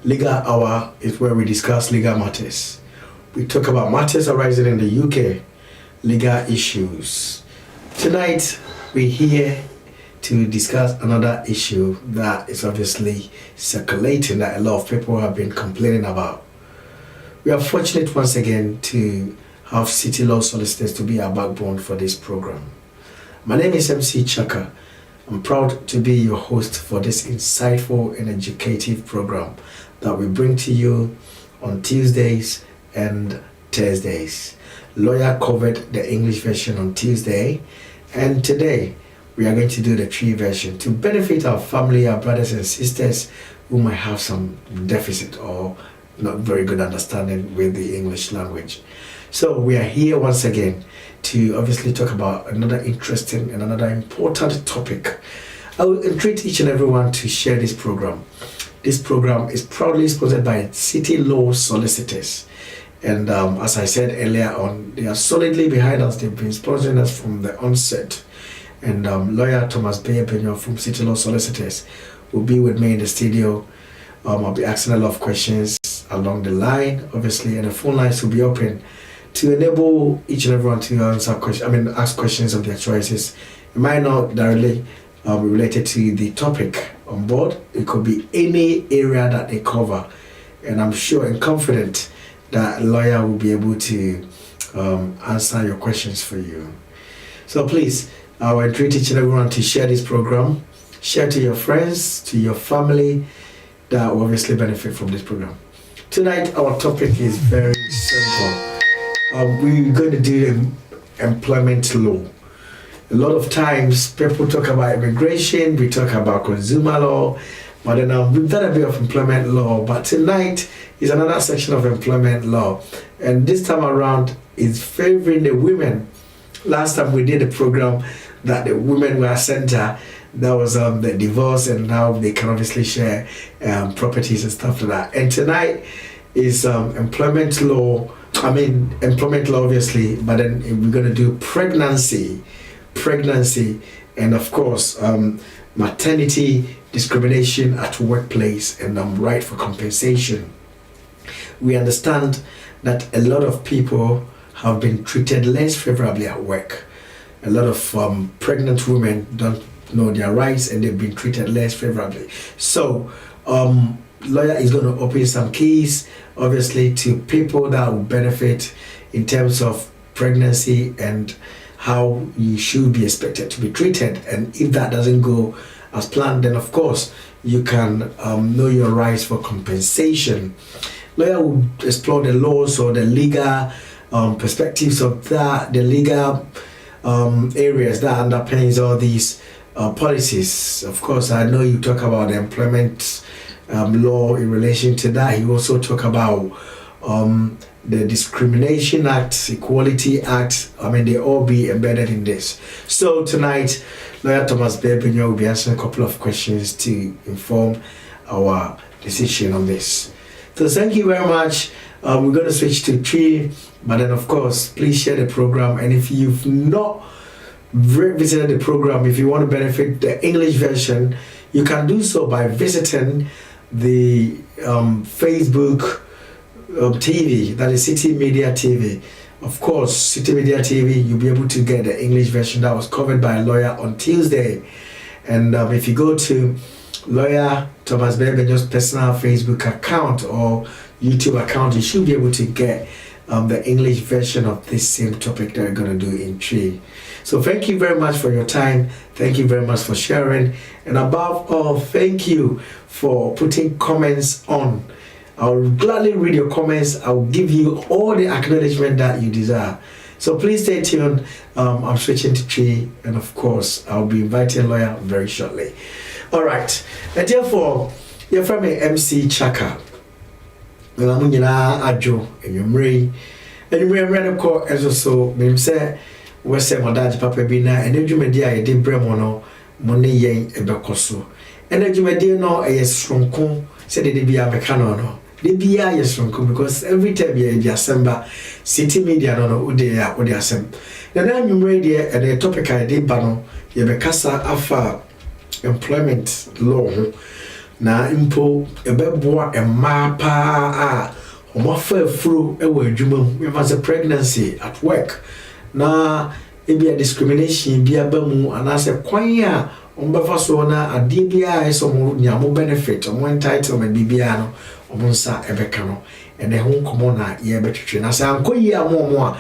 Legal Hour is where we discuss legal matters. We talk about matters arising in the UK, legal issues. Tonight, we're here to discuss another issue that is obviously circulating that a lot of people have been complaining about. We are fortunate once again to have City Law Solicitors to be our backbone for this program. My name is MC Chaka. I'm proud to be your host for this insightful and educative program that we bring to you on Tuesdays and Thursdays. Lawyer covered the English version on Tuesday, and today we are going to do the Twi version to benefit our family, our brothers and sisters who might have some deficit or not very good understanding with the English language. So we are here once again to obviously talk about another interesting and another important topic. I will entreat each and everyone to share this program. This program is proudly sponsored by City Law Solicitors. And as I said earlier on, they are solidly behind us. They've been sponsoring us from the onset. And lawyer Thomas Benyo from City Law Solicitors will be with me in the studio. I'll be asking a lot of questions along the line, obviously, and the phone lines will be open to enable each and everyone to ask questions of their choices. It might not directly be related to the topic on board. It could be any area that they cover, and I'm sure and confident that a lawyer will be able to answer your questions for you. So please, I will entreat each and everyone to share this program, share to your friends, to your family that will obviously benefit from this program. Tonight, our topic is very simple. We're going to do employment law. A lot of times, people talk about immigration, we talk about consumer law, but then we've done a bit of employment law. But tonight is another section of employment law, and this time around is favoring the women. Last time we did a program that the women were center. That was the divorce, and now they can obviously share properties and stuff like that. And tonight is employment law. Employment law obviously, but then we're going to do pregnancy, and of course maternity, discrimination at workplace, and right for compensation. We understand that a lot of people have been treated less favorably at work. A lot of pregnant women don't know their rights and they've been treated less favorably. So lawyer is going to open some keys obviously to people that will benefit in terms of pregnancy and how you should be expected to be treated. And if that doesn't go as planned, then of course you can know your rights for compensation. Lawyer will explore the laws or the legal perspectives of that, the legal areas that underpins all these policies. Of course, I know you talk about the employment law in relation to that. You also talk about the Discrimination Act, Equality Act. They all be embedded in this. So tonight, Lawyer Thomas Benyo will be answering a couple of questions to inform our decision on this. So thank you very much. We're going to switch to Twi, but then of course, please share the program. And if you've not visited the program, if you want to benefit the English version, you can do so by visiting the Facebook TV, that is CITI Media TV. Of course, CITI Media TV, you'll be able to get the English version that was covered by a lawyer on Tuesday. And if you go to Lawyer Thomas Benyo's personal Facebook account or YouTube account, you should be able to get the English version of this same topic that we're going to do in Twi. So thank you very much for your time. Thank you very much for sharing. And above all, thank you for putting comments on. I'll gladly read your comments. I'll give you all the acknowledgement that you desire. So please stay tuned. I'm switching to Twi, and of course, I'll be inviting lawyer very shortly. All right. And therefore, you're from MC Chaka. And I'm going to ajo and you're married. And you're married, as so, me say, we say, my dad, Papa Bina, and then you may dear, I did bremono, money yen, a becoso. And then you may dear no, a strong said they be a mecano. They be a strong because every time you December, City Media, no, they are, what they are saying. Then I'm ready, and the topic I did, Bano, you be Casa Afa employment law. na impo ebeboa emma pa a omafa afuro ewa adwuma mu even say pregnancy at work na ebi a discrimination bi abamu anase kwan a ombefa so na ade bia eso mo nyamo benefit mo entitlement bibia no omonsa ebeka no ene ho komo na ye betwetwe na sa ankoyi amomo a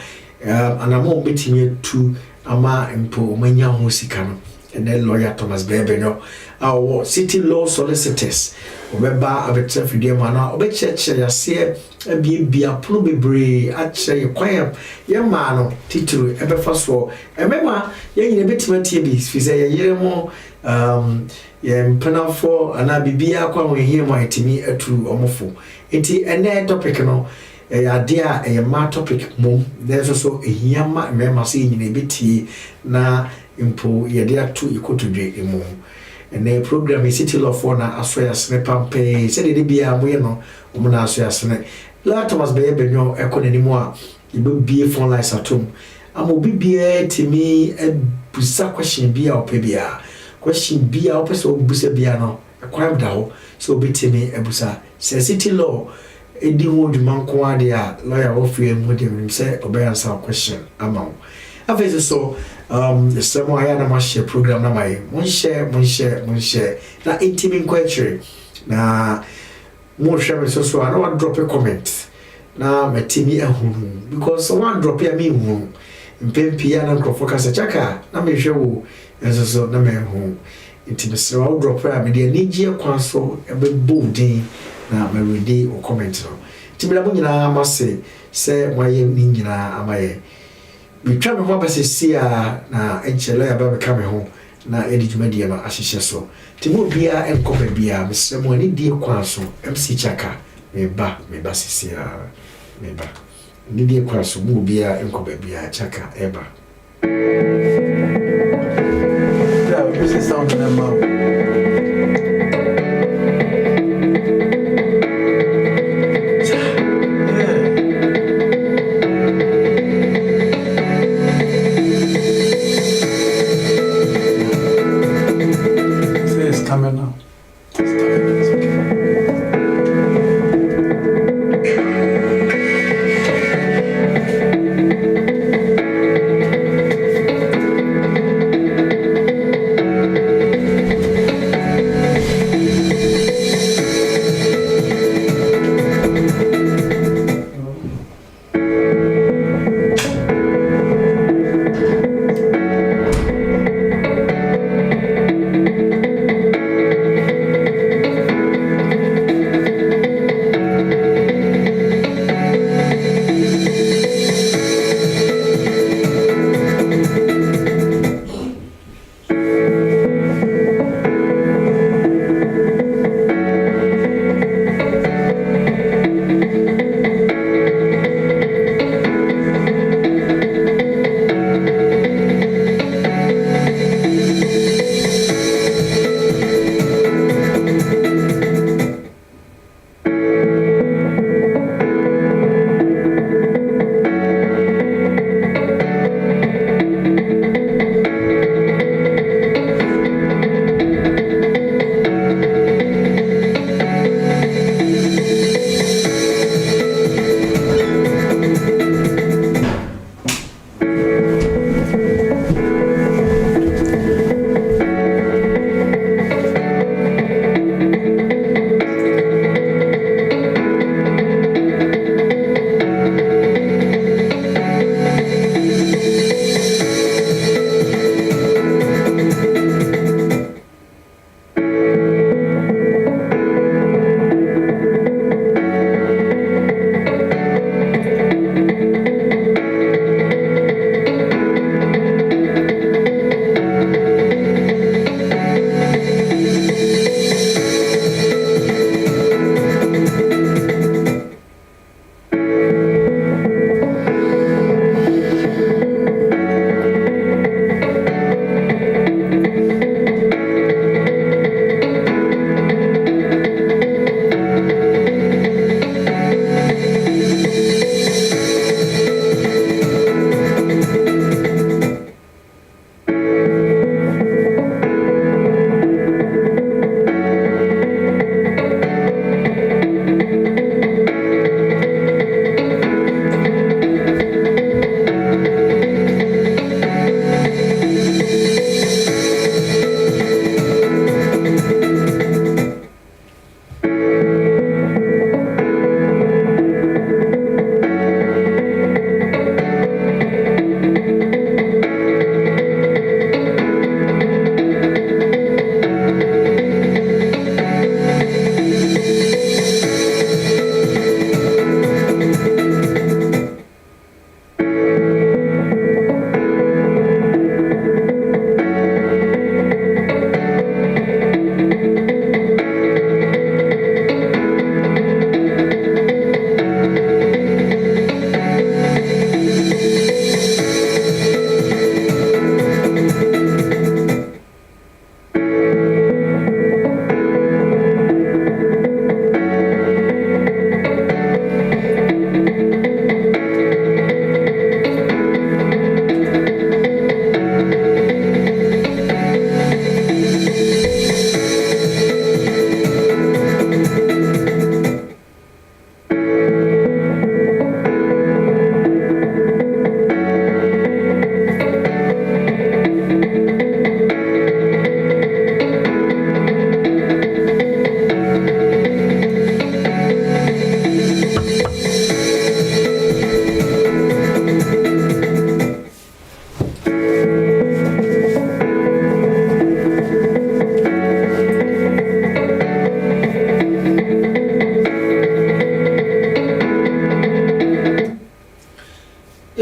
anamo betimi tu ama impo omanya ho sika no ene lawyer Thomas Bebenyo our city law solicitors obeba abetsa fidie mana obecheche yase bia pono bebre ache kwan ye ma no titulu ebefa so emema ye nyine betima tie bi fize ye yeremo ye mpanafo ana bibia kwa hwe mo etimi atu omofo enti ene topic no ade a ma topic mom there's also ehiyama mema se nyine betie na impo ye de atu ikotudwe emu ene program is city law for na asoya sene pampe se de bia moye no omuna asoya sene la Thomas Bebenyo ekonanimu a ibebie phone lines atom amobi bia timi ebusa question bia opebia question bia opese obusa bia no ekwam da ho so obetimi ebusa se city law edi ho dwumanko ade a lawyer ofie mu de say obeyansa question amount afese so the same way na ma share program na mai mon share na intimi kwetire na mo share so I don't drop a comment na metimi ehunu because one drop ya me hu mpempia na focus chaka na me hwe wo so na me hu intimi so I drop ya me de nigie kwan so ebe bolding na me ready o comment no timila bo nyina ma se moye ni nyina amaye bitwa me ho basesia na enchele ya ba ka me ho na edi dwumadie no ahyehye so timo bia enkoba bia mesemo ani die kwa so MC Chaka me ba sesia me ba ni die kwa so mo bia enkoba bia Chaka eba yeah this is sound na ma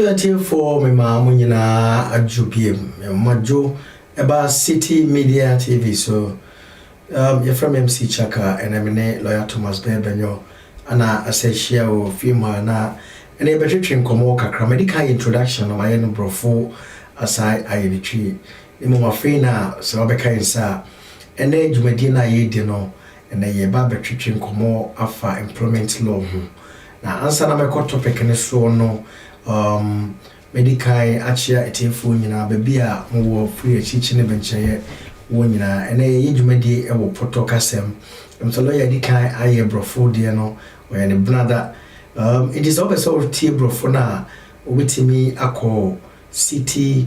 Matrimonial for me mama nyina adjubiem majo about CITI Media TV. So you're from MC Chaka and I'm lawyer Thomas Bebenyo and I say share o film na and a better train komo kakra medical introduction of my own brofo aside I retreat the mama fina so obeka insa and then jumedina ye no and then ye ba better train komo afa employment law na answer na me topic ne so no medical achia etefu nyina baby a wo free chichi ne bencheye wo nyina ene ye dwumadi e wo poto kasem so lawyer dikai aye brofo de no we ne brother it is also tie brofo na obetimi akọ CITI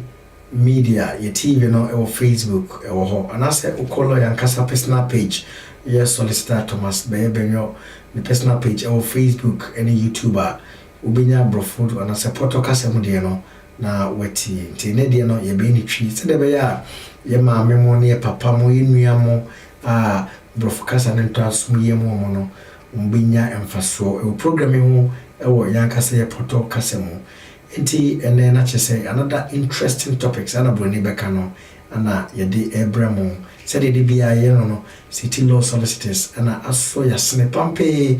Media ye TV no e wo Facebook e wo ho anase ukolo ya nkasa personal page ye Solicitor Thomas Bebenyo the personal page e wo Facebook ene YouTuber ubenya brofo ana support okasem de no na wati nti ne de no ye be ni twi se de be ya ye maame mo ne papa mo ye nua mo brofo kasa ne to asum ye mo no ubenya emfaso e programming ho e wo yankasa ye poto kasem nti ene na chese another interesting topics ana broni beka no ana ye de ebramo se de bia ye no CITI law solicitors ana aso ya sene pampe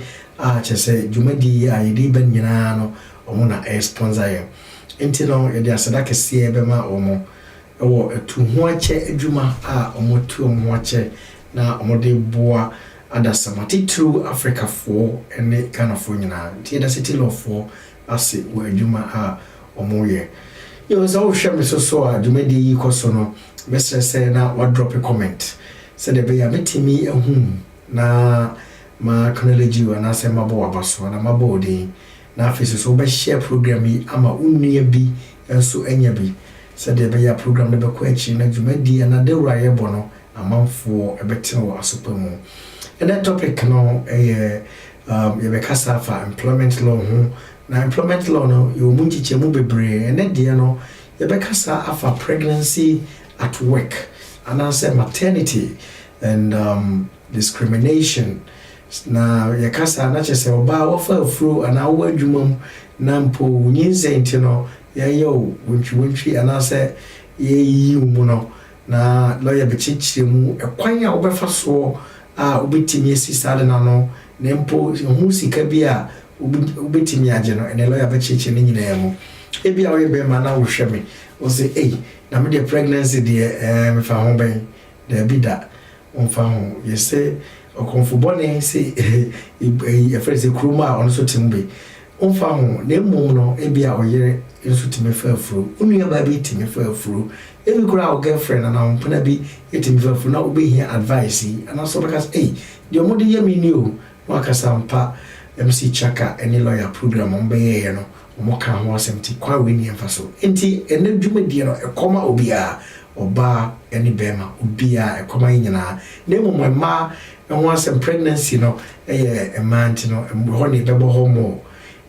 chese jumadi ya yedi ben nyina no omo na sponsor ye enti no ye de asada kese e bema omo ewo etu ho ache adwuma omo tu omo ache na omo de boa adasamati through Africa for ene kind of nyina enti da CITI law for ase wo adwuma omo ye yo so hwem so jumadi yi koso no mesre say na wa drop a comment say de be ya metimi ehum na ma chronology wana say mabo abaso na mabo odi na afisi so be share program yi ama unua bi enso anya bi say de be ya program de be ko achi na jumadi na de wuraye bono amanfo ebeten wo asopa mu and that topic no ye be kasa fa employment law ho na employment law no yo munchiche mu bebre and de no ye be kasa afa pregnancy at work and I say maternity and discrimination na yakasa na chese oba wofa afro ana wo adwumam na mpo nyinze ntino ye yo wontwi ana say ye yi mu no na lawyer be chichire mu ekwan a obefa so obetimi asisale na no na mpo hu sika bi a obetimi age no ene lawyer be chichire ni nyina mu ebi a we be ma na wo hweme wo say na me the pregnancy de me fa ho ben da bi da on fa ho ye say okonfubone say e friend say kruma on so timbe on fa ho na mum no e bia oyere enso timi fa afuro onua ba bi timi fa afuro e bi kura o girlfriend na on pona bi e timi fa afuro na obi here advice and also because the omode ye mi ni o no akasa mpa MC Chaka any lawyer program on be ye no omo ka ho asem ti kwa we ni emfaso enti ene dwumadi no ekoma obia oba eni bema obia ekoma nyina na mum ma ho asem pregnancy no a man no ho ni bebo ho mo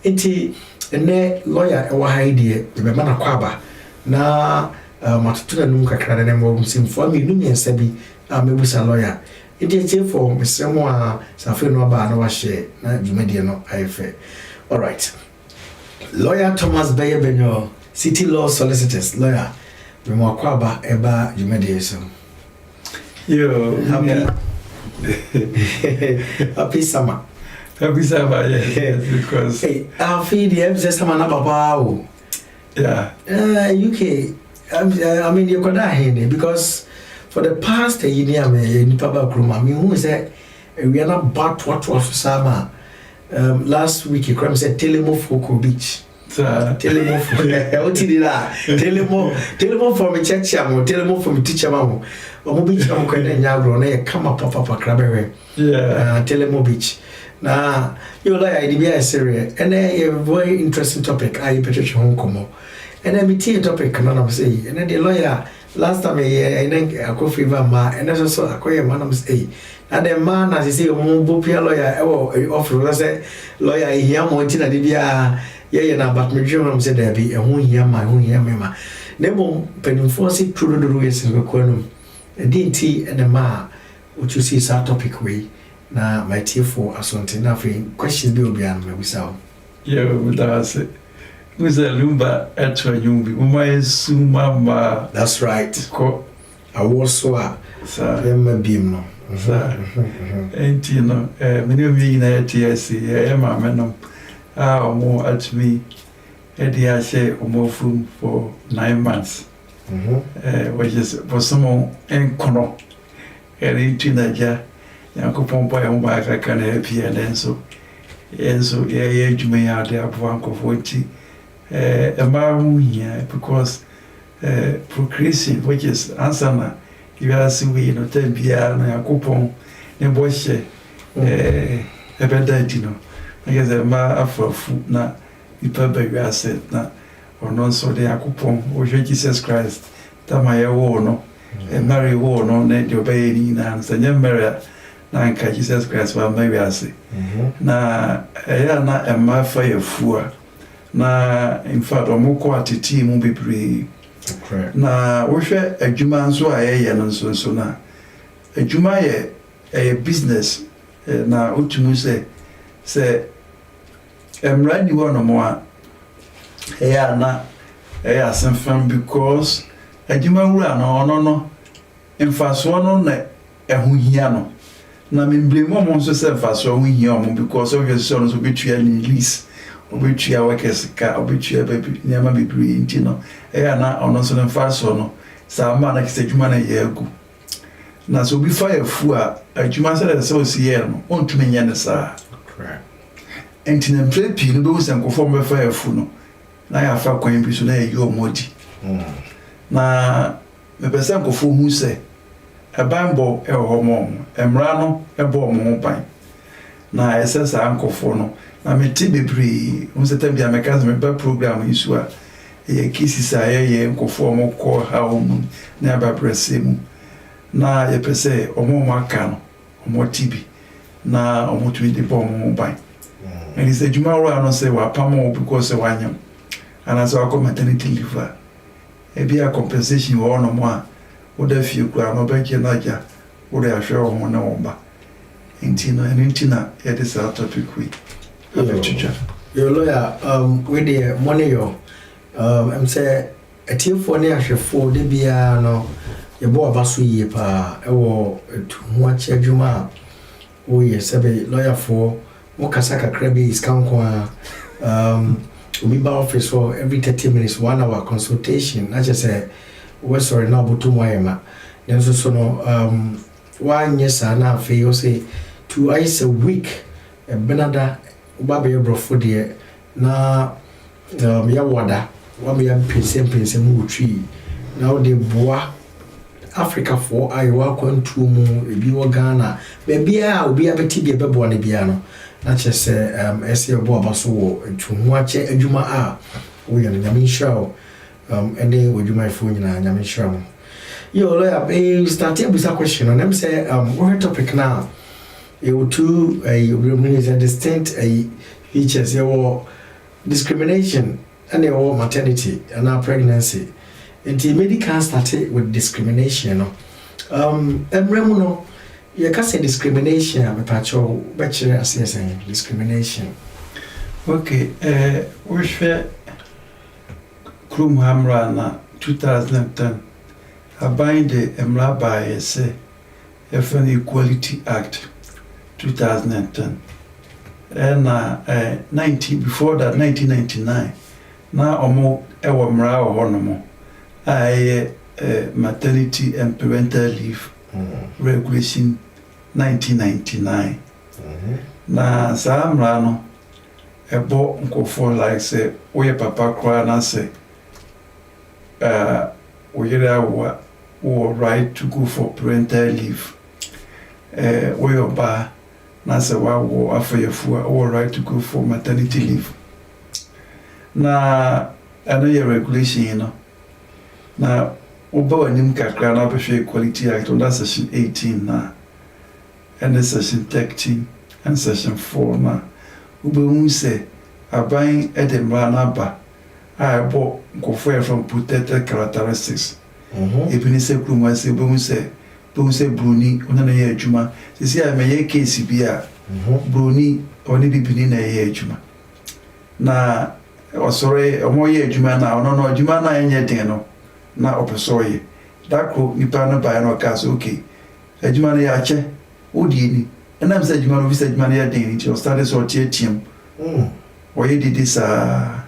enti ene lawyer e wa haide e be mana kwaba na matutuna num kakra na mo simfo mi nu nyensa bi mebusa lawyer enti e for mesemo safe no ba na wa share na dwumadi no ayefe. All right, lawyer Thomas Bebenyo, CITI law solicitors lawyer we mo kwaba eba dwumadi so yo happy happy summer. Happy summer, yes, because I feel the emphasis summer na baba. Yeah. UK. I mean you could have because for the past year in Papa Kruma, who said we are not bad what was summer. Last week you come said Telemo Foko Beach. Telemo Telemo from a church, Telemo from a teacher. Omo beach na mkwende nyagro na ye kama papa krabewe. Yeah. Telemo beach. Na you like idea is serious and a very interesting topic I petition home komo. And then me tea topic na say and then the lawyer last time I think I go favor ma and that's also akoye man say na the man as say omo bopia lawyer e offer say lawyer here mo nti na de bia ye na but me dream am say there be e ho hia me ma. Nemo penifo si truduru yes be kwanu. Dinti and the ma what you see is our topic way na my tear for asonte na fe questions be obi an me bisa. Yeah, that's it. who's a lumba at a yumbi, my sumama. That's right. I was so Sir, I'm beam no. sir, and you know, many of you in TSC, I am a man more at me. Eddie, I say, more food for 9 months, which is for someone and Kono, and into Naja, Uncle Pompa and back I can help here and so, yeah, you may have the Uncle 40. A man here because procreation, which is answer. You are seeing we no ten bia na yakopon ne bohye ebeda dino I guess a ma afafu na ipa ba wiase na ono nso de yakopon o hwe Jesus Christ tama ye wo no Mary wo no ne de obey ni na nsanya Mary na nka Jesus Christ wa ma wiase na ya na ema fa yefua na in fact omoko atiti mu bebre na wohwe adwuma nso ayeye no nso na adwuma ye business na otumu se emra ni wono mo a ya na ya sanfam because adwuma wura no ono no mfaso no na ehohia no na memblemo mo nso se mfaso ehohia mo because obviously so betua ni lease obetua wakesika obetua baby nyama bibiri ntino na ono so mfaso no sama na kisedwuma na yegu na so bi fire fu a adwuma se osie no ontumi nya ne saa correct entina mprepi no be sen kofo me fire fu no na ya fa kwan bi so na ye omodi na me pese kofo hu se ebanbo homo emra no ebo mo ban na esesa ankofo no na meti bebri unsetem bia mekaze me ba program isu a ye kisisa ye nkofo mo ko ha omu na ba presemu na ye pese omo aka no omo tibi na omo tumi de bom mo ban and he said juma ro no say wa pamo because wanyam and as our maternity leave e bia compensation wo no mo a wo da fie kura no ba ke na ja wo da hwe wo na wo ba entina e de sa topic we your lawyer with the money yo I'm say a team for near for the bia no your boy basu ye pa e wo to watch adwuma o ye sebe lawyer for mo kasaka krabi is kan kwa we ba office for every 30 minutes 1 hour consultation na just say we sorry na butu moyema then so no one yes na fe you say 2 hours a week e benada ubabe brofo de na ya wada wa me ya pense mu twi na o de boa Africa for ayewa kwantu mu ebi wo Ghana be bia obi abeti bia bebo ne bia no na chese ese obo abaso wo tuhu ache adwuma a wo ye nyame show ene odwuma ifo nyina nyame show yo lawyer be start a question on them say what topic now you two is a distinct features your discrimination and your maternity and our pregnancy. And the medical started with discrimination. No, you can say discrimination. I'm a patrol bachelor assessing discrimination. Okay, we share Krum Hamrana 2010. I bind the Emra by say FN Equality Act 2010. And before that 1999. Now omo ewo mra ohonomo. Maternity and parental leave regulation 1999. Na sa mra no ebo nkofo like say oye papa kra na say oyera wo right to go for parental leave. Oye oba na say wa wo afayefu wo right to go for maternity leave. Na another regulation, you know. Now, over when kakra na behwe Equality Act under section 18 na, and the section 13 and section 4 na, ube say aban edemra na ba, abo nkofo from protected characteristics. Ebini se kruma se ube say bruni ona na ye adwuma. Sisi a meye case bi a bruni oni bibini na ye adwuma. Na ɔsɔre ɔmoyɛ adwuma na ɔno no adwuma na ɛnyɛ den no na ɔpɛsɔyɛ dako nipa no ba na ɔka so okay adwuma no yɛ akyɛ wodi ni ɛnam sɛ adwuma no bi sɛ adwuma no yɛ den nti ɔstade sɛ ɔte atiam ɔyɛ didi saa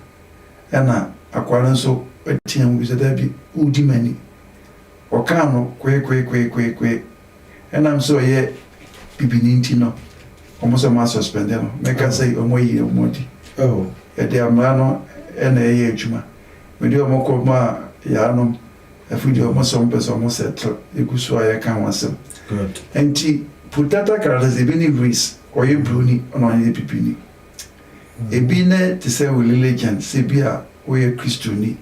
ɛna akwara nso atiam bi sɛ da bi wodi mani ɔka no kwe ɛnam sɛ ɔyɛ bibini nti no ɔmo sɛ ɔmo suspend no mɛka sɛ ɔmo yi ɔmo di ɛde amara no ɛna ɛyɛ adwuma mede ɔmo kɔ mu a yɛanom afidi ɔmo sɛ ɔmo pɛ sɛ ɔmo settle egu so a yɛka ho asɛm nti putata characters ebi ne race ɔyɛ bruni ɔna ɔyɛ bibini ebi ne te sɛ religion sɛ bi a ɔyɛ kristoni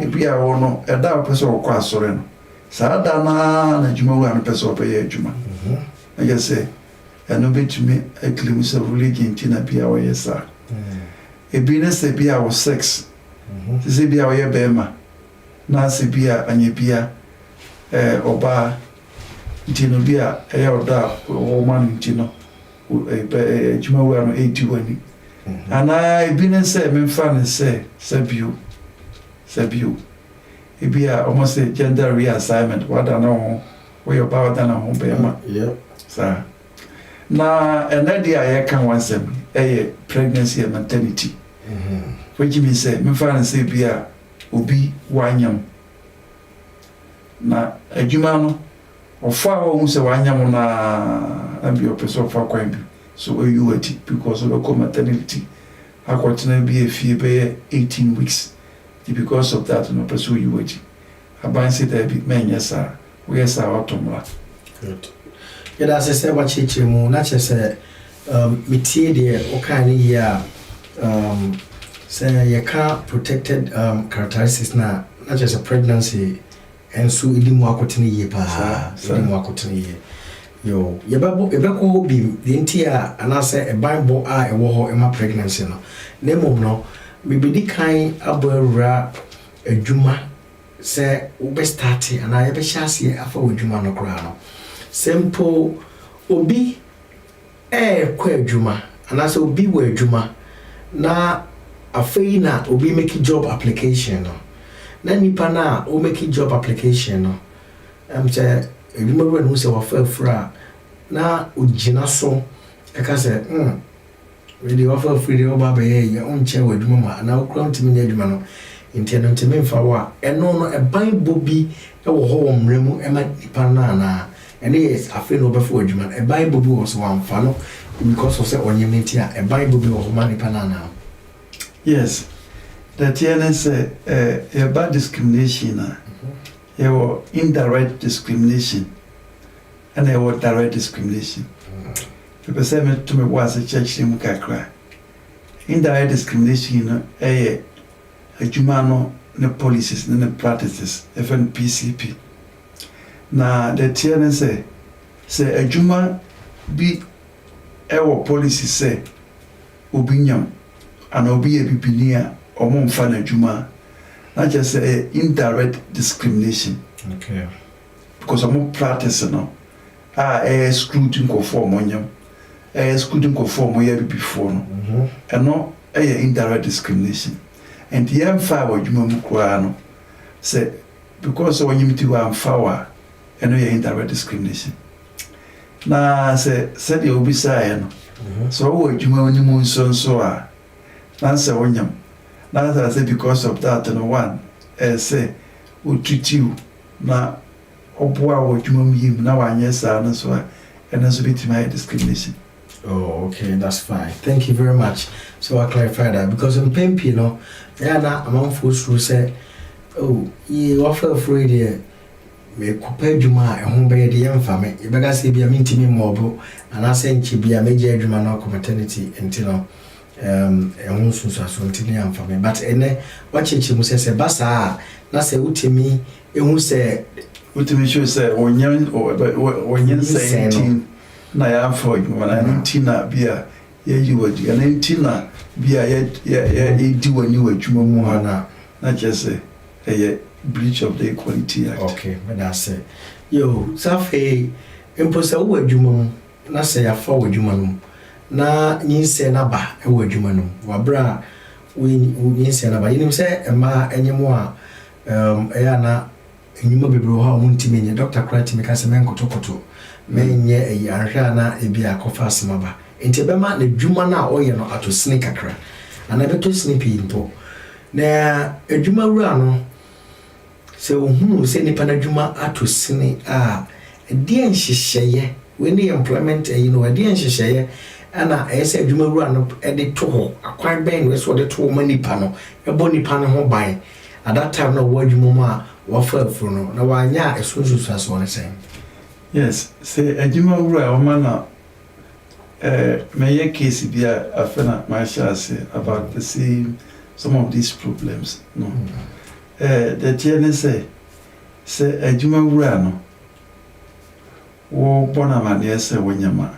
ebi a wɔ no ɛda a ɔpɛ sɛ ɔkɔ asɔre no saa da na adwuma wura no pɛ sɛ ɔbɛyɛ adwuma ɛyɛ sɛ ɛno bɛtumi aclaim sɛ religion nti na bi a ɔyɛ saa ebi ne sɛ bi a wɔ sex sɛ bi a ɔyɛ bɛrima na sɛ bi a anyɛ bi a ɔbaa nti no bi a ɛyɛ ɔdɔ a ɔma no nti no adwuma wura no ɛdi w'ani anaa ebi ne sɛ memfa ne sɛ bio ebi a ɔmo sɛ gender reassignment wada na ho wɔyɛ ɔbaa wada na ho bɛrima saa na ɛnɛ deɛ a yɛka ho asɛm ɛyɛ pregnancy and maternity which means say memfa ne sɛ bi a obi wanyam na adwuma no ɔfa a wɔhu sɛ wanyam na bi ɔpɛ sɛ ɔfa kwan bi so ɔyi wati because ɔbɛkɔ maternity akɔtena bi efie bɛyɛ 18 weeks because of that no pɛ sɛ ɔyi wati aban sɛ da bi mɛnyɛ saa woyɛ saa ɔtɔmla good yɛda sɛ sɛ wakyerɛkyerɛ mu na kyerɛ sɛ metie deɛ ɔkaa ne yie a sɛ yɛka protected characteristics na kyerɛ sɛ pregnancy enso idi mu akotene yie paa idi mu akotene yie yo yɛbɛkɔ hɔ bi deɛ nti a anaasɛ ɛbanbɔ a ɛwɔ hɔ ɛma pregnancy no na mmom no mebɛdi kan abɔ awura adwuma sɛ wobɛstarte anaa yɛbɛhyɛ aseɛ afa wɔ adwuma no koraa no sɛ mpo obi ɛkɔ adwuma anaasɛ obi wɔ adwuma na afei na obi make job application no na nipa na o make job application no sɛ adwuma wura no sɛ wafa afura na ogina so ɛka sɛ really wafa afura de oba bɛyɛ yɛ onkyɛ wɔ adwuma ma na okura ntimi ne adwuma no nti no ntimi mfa wa ɛno no ɛban bobi ɛwɔ hɔ wɔ mmerɛ mu ɛma nipa na na ɛne yɛ afei na ɔbɛfa adwuma no ɛban bobi wɔ so wamfa no because of sɛ ɔnyɛ meti a ɛban bobi wɔ hɔ ma nipa na na yes that is a bad discrimination your indirect discrimination and your direct discrimination people say me to me was a church in kakra indirect discrimination adwuma no ne policies ne practices even PCP na the TN say adwuma bi ewo policy say obi nyam ana obi ebibini a omo mfa na adwuma na just say indirect discrimination okay because omo practice no excluding ko form onyam excluding ko form oya before no eno indirect discrimination and the emfa wa adwuma mu kwa no say because onyim ti wa mfa wa eno indirect discrimination na say the obi say no so wo adwuma onimu nso a na say onyam na say because of that no one say o treat you na oboa wo adwuma mu yim na wa anya sa no so eno so bit my discrimination. Oh, okay, that's fine. Thank you very much. So I clarify that because in Pempi, you know, yeah, na among folks who say, oh, you offer afraid here. Me compare Juma and home by the young family. You better say be a minty me mobile, and I send you be a major Juma now maternity until and also so young family. But what you must say, Bassa, na say utimi, who say utimi should say when you say na ya for you na ntina bia ye yiwadi na ntina bia ye di wani wadwuma mu ha na just say breach of the equality act. Okay, but that's it. Yo safe imposa wo adwuma mu na say ya for wadwuma no na nyi se na ba e wadwuma no wabra we say na ba you say ma enyemo a eya na enyimo bebro ha omuntimi nye Dr. Krati meka se men kotokoto menye eyi anhwa na ebi akofa asmaba enti bema na dwuma na oye no atosini kakra ana beto snipi mpo na adwuma wura no se ohunu se nipa na dwuma atosini a de nhyehyeye we ni employment you know de nhyehyeye ana ese adwuma wura no de to ho akwan ben we so de to ma nipa no ebo nipa no ho ban at that time no adwuma ma wafa afuru no na wanya esunsu aso ne sen. Yes, say adwuma wura o ma na my case be after my shall say about the same some of these problems. No, the TNS say adwuma wura no wo bona mane say wonyama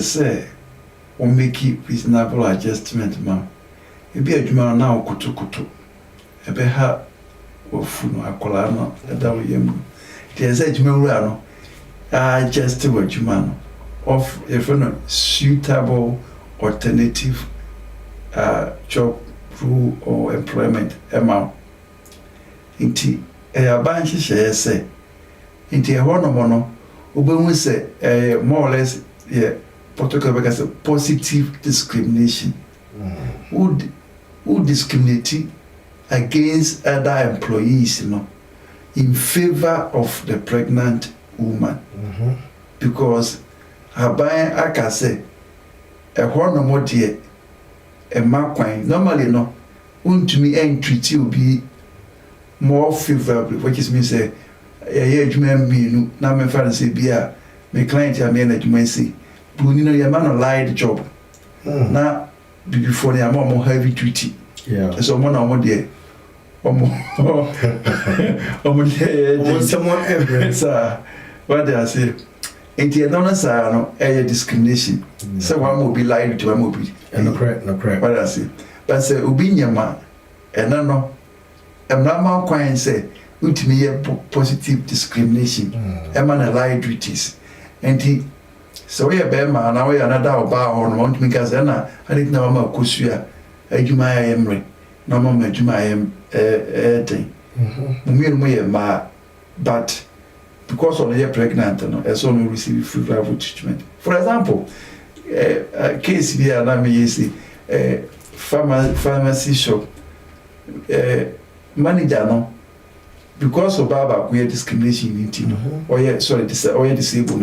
say o make reasonable adjustment ma e be adwuma na okotokoto e be ha ofu no akola no da wo yemu the say adwuma wura no adjust wo adwuma no of a suitable alternative job role or employment amount. Inti abanshi share say inti no mono we say more or less protocol because positive discrimination. Who discriminate against other employees, in favor of the pregnant woman. Because aban aka say no more dear makwan normally no untumi entreat obi more favorably, which is mean say adwuma mmienu na me fa say bia me client ya me na adwuma say buni no ya man lied job na before the more heavy duty so mo na mo dear omo someone ever sir what they say enti no say no discrimination say one will be lied to one will be no correct what I say but say obi nyama no emrama kwan say ultimately positive discrimination na lied duties enti so we be ma na we another oba on want me cause na I na ma kosua adwuma ya emre na ma adwuma ya ten mo ye ma but because of the pregnant as no receive favorable treatment. For example, case here na me say pharmacy shop manager no because of baba we discrimination in team or disabled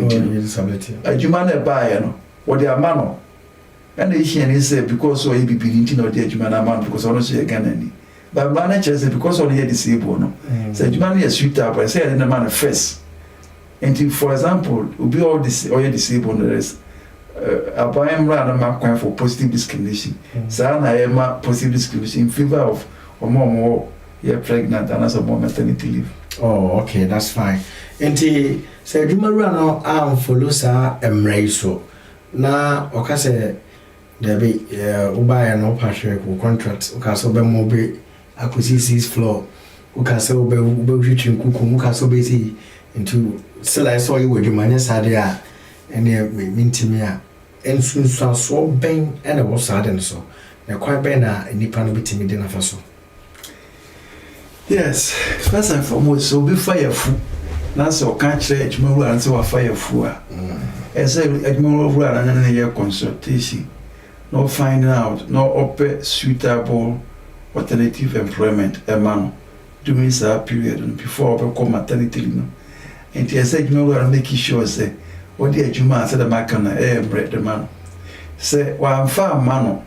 disability adwuma na buy no what the amano and the issue say because of ABB in or the adwuma na man because ono say Ghana ni but manager say because of the disabled no say adwuma na suitable say the man first. And for example, we all disabled is applying rather for positive discrimination. So I am positive discrimination in favor of or more pregnant and as a more maternity leave. Oh, okay, that's fine. And say you run follow sa embrace na okase there be buy no partial contract okaso be mo be acquisitions floor okaso be reaching kuku okaso be see into still I saw you with your money sadia and mintimi a ensunsu so ben and was sad so na quite ben a nipa no bitimi de na fa so. Yes, first and foremost so be fireful na so can church mo and so fireful a say admo wura na your consultation no finding out no open suitable alternative employment a man during that period before we come maternity no. And I said, you know, make sure say, what the Juma said the Macana, bread the man. Say, one farm mano,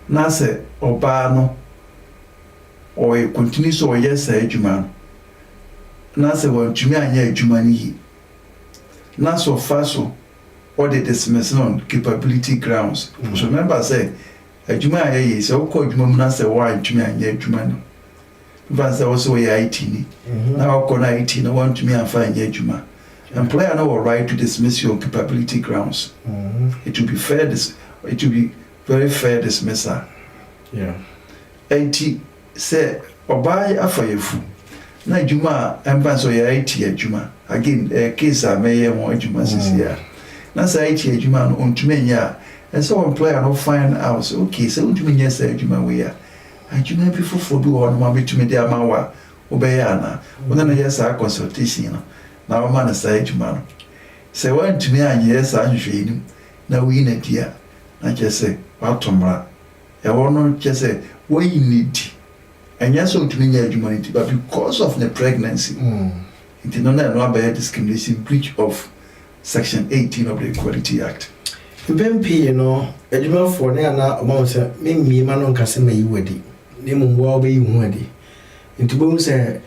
na say, or bano, or a continuous or yes, say, Juma. Na say, one Juma, Jumani. Na so fast, or the dismissal on capability grounds. So remember, I say, a Juma, so called Jumana, say, why Juma, Jumani. Vance also IT. Now IT no want to me and find Juma. Employer no right to dismiss you on capability grounds. It will be fair it will be very fair dismissal. Yeah. IT say obai afayefu. Na Juma embanso ya IT Juma. Again case a meye mo Juma sisi ya. Na say IT Juma no ontumi nya And so employer no find out, so, okay, so what do you mean, yes, adwuma we are? Adwuma bi foforo bi wɔ no ma betumi de ama wa obɛyɛ ana. Wona yɛ saa consultation no. Na wa ma na saa adwuma no. Sɛ wantumi anyɛ saa nhwehwɛ yi na wo yi na dia. Na kyɛ sɛ watomra. Ɛwɔ no kyɛ sɛ wo yi need. Ɛnyɛ sɛ wotumi nyɛ adwuma no, but because of the pregnancy. It is not a discrimination, breach of Section 18 of the Equality Act. Bempi, you know, adwuma for na na omo se me ma no nkase ma yi wadi. Ne mu wo be yi hu adi. Ntubo se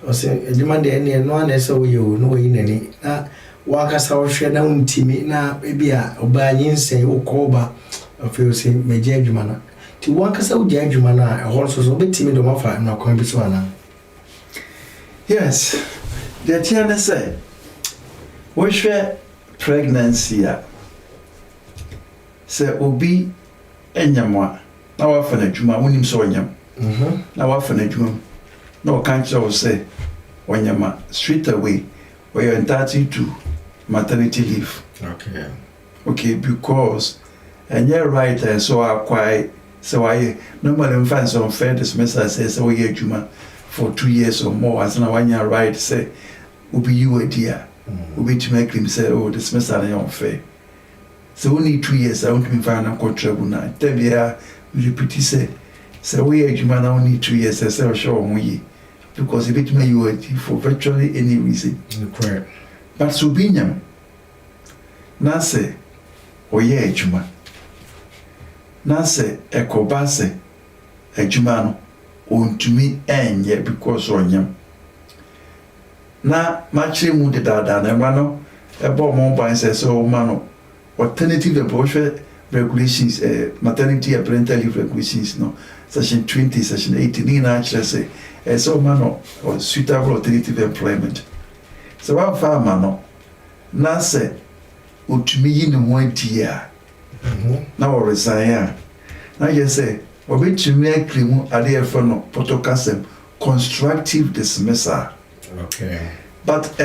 o se adwuma de ne no na se wo yo no yi nani. Na wa kasa wo hwe na untimi na bia oba nyinsen wo koba afi se meje adwuma na. Ti wa kasa wo je adwuma na e ho so betimi do mafa na kwan bi so ana. Yes. The Tiana say, we share pregnancy. Say, Obi enyamwa. Na wafana juma, unim so enyam. Na wafana juma. No can't say, wanyama straight away. We are entitled to maternity leave. Okay. Okay, because and you're right, and so I quite so I normally find some fair dismissal says, oh, yeah, juma for 2 years or more. As now, when you're right, say. Will be you a dear, will be to make him say, oh, dismissal is unfair. So only 2 years, I want to find a control now. Tell me, we repeat, say, we are human only 2 years, I say, sure, we because if it may you a for virtually any reason. Correct. But Subinyam, now say, oh, yeah, Juma. Now say, a cobase, a Jumano, on to me, and yet because on yam. Na MATRIMONIAL de dada na no ebo mo ban say so mano alternative abortion regulations maternity and parental leave regulations no section 20 section 18 na actually say so mano or suitable alternative employment so one farmer no na say otumi yi ne ho adia na o resign na you say obetumi akrimu ade e for no protocol constructive dismissal. Okay. But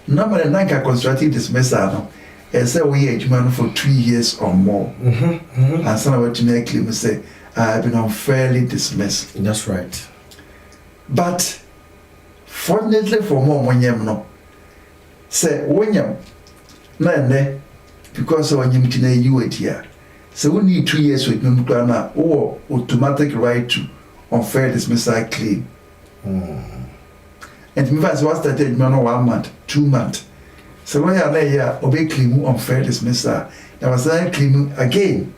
normally nanka constructive dismissal no. Say we adwuma for 2 years or more. And some of to make claim say I've been unfairly dismissed. That's right. But fortunately for more wonyam no. Say wonyam na ne because wonyam tina you it here. So we need 2 years with me na or automatic right to unfair dismissal claim. And in fact, what started 1 month, 2 months. So when you're there, obey claim unfair dismissal. Now was I claim again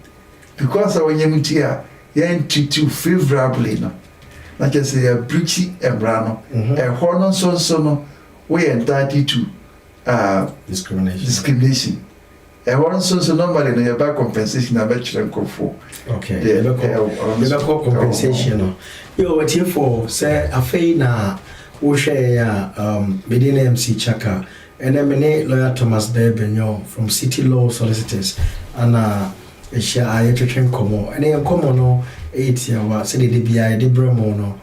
because when you here, you treat you favorably no. Like I say, a breachy and brano, a horn so no, we entitled to discrimination. A horn so normally no back compensation a better than for. Okay. The local compensation. You what here for say a fee na. We share within MC Chaka and then lawyer Thomas Benyo from CITI Law Solicitors and share a train como and then come no 8 year say the BI the Bremo no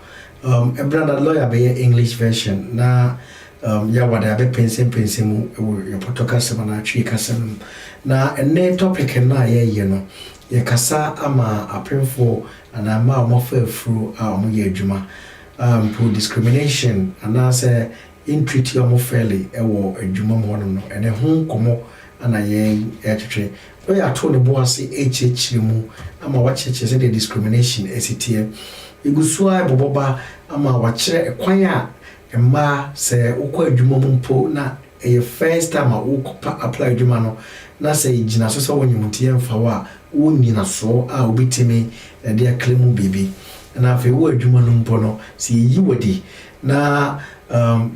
a brother lawyer be English version na ya wada be pensem your protocol semana tree kasem na and topic na ye no ye kasa ama apemfo and ama mo fa through mo ye adwuma for discrimination and as a in treaty or fairly ewo adwuma mo no and a home komo ana ye etwe we are told the boss HH mu ama wache say the discrimination STM igusua boboba ama wache kwan a emma say ukọ adwuma mo mpo na e first time a ukọ apply adwuma no na say gina so wonyimutie mfa wa wonyina so a obitimi de aklemu bibi na afi wo adwuma no mpo no si yi wodi na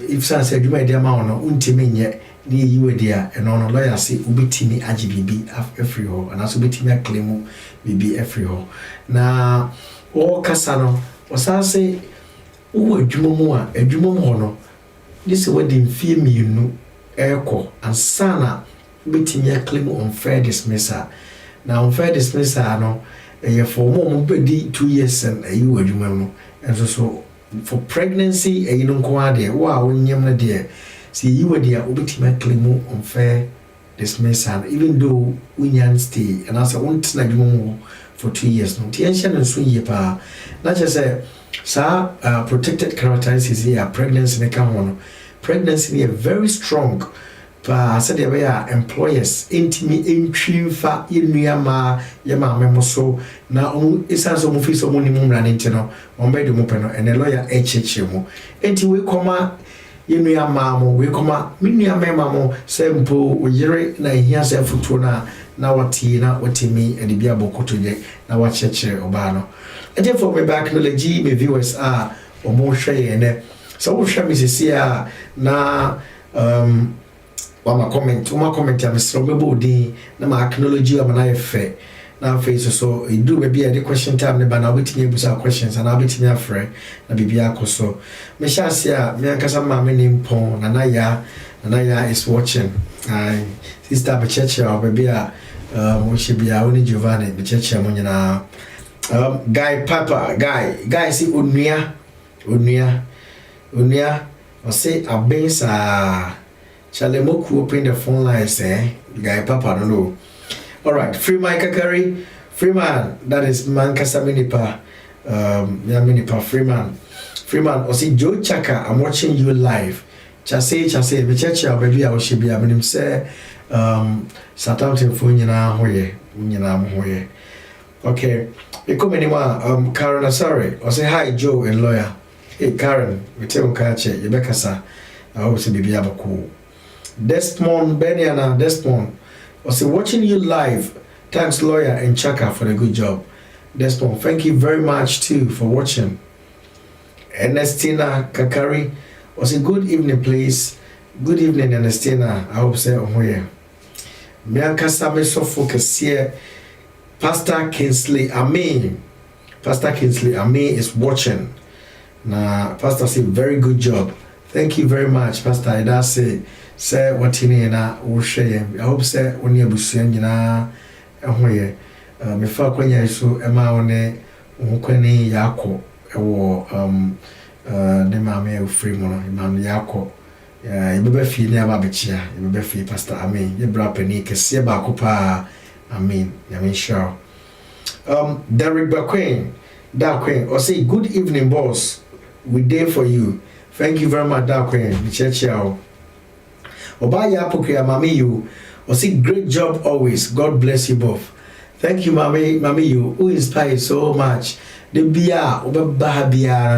if san say adwuma de ma wono untimi nye ni yi wodi a eno no lawyer say obitimi agi bibi every ho na so obitimi aklemu bibi every ho na o kasa no o san say wo adwuma mu a adwuma mu ho no this wodi mfie mienu eko ansana obitimi aklemu unfair dismissal na unfair dismissal no for more bedi 2 years and you adwuma no and so for pregnancy you don't go out there wow nyam na there see you were there obitimi claim unfair dismiss and even though we can stay and as I want to for 2 years no tension and so ye pa not just say protected characteristics here pregnancy pregnancy is very strong pa said they were employers intimi intrimfa yenuama yema memoso na isanso mu fi so mu ni mu mra nti no on be de mu pe no and the lawyer mu enti we koma yenuama mo we koma menuama mo sempo oyire na hia se futuo na wati na watimi and bia bokoto ye na wa cheche oba no and for me back knowledge me viewers are omo hwe ne so wo hwe me sesia na Uma comment ya Mr. Mebodi na ma acknowledge you na efe na face so you do maybe a question time ne ba na obetimi ebusa questions and obetimi afre na bibia akoso me chance ya me ankasa ma me nimpon na ya is watching sister be church baby a mo she bia oni Giovanni be church mo nyina guy papa guy si onua o say abensa Chalemoku open the phone lines, Guy Papa, no know. Alright, Freeman Kakari, Freeman, that is Mankasa Minipa, Minipa Freeman. Freeman, or see Joe Chaka, I'm watching you live. Chase, Vichacha, baby, I should be a minimum say, sat out in Funyana Hoye. Okay, we come anymore, Karen Asari, or say hi, Joe and lawyer. Hey, Karen, we tell Kache, Rebecca, sir. I hope to be cool. Desmond Beniana Desmond was watching you live. Thanks lawyer and Chaka for the good job. Desmond, thank you very much too for watching. Ernestina Kakari was a good evening please. Good evening Ernestina. I hope so here. Bianca Sabe so focus here. Pastor Kingsley Amin is watching. Now Pastor say very good job. Thank you very much, Pastor. I say what in na wo hwe. I hope say oni abusua nyina ehoye. Me fa kwanya so ema woni kwani yakọ ewo de mama e free mo no man yakọ. Ibebe fi ni aba bechia. Ibebe fi Pastor Amen. Ye bra pani kese ba ko pa. Amen. Yamin sure. Derek Queen, or say good evening boss. We there for you. Thank you very much, Queen. Churchill. Obaya Pokria, Mami, you. Or say great job always. God bless you both. Thank you, Mami, you. Who inspires so much. The BR,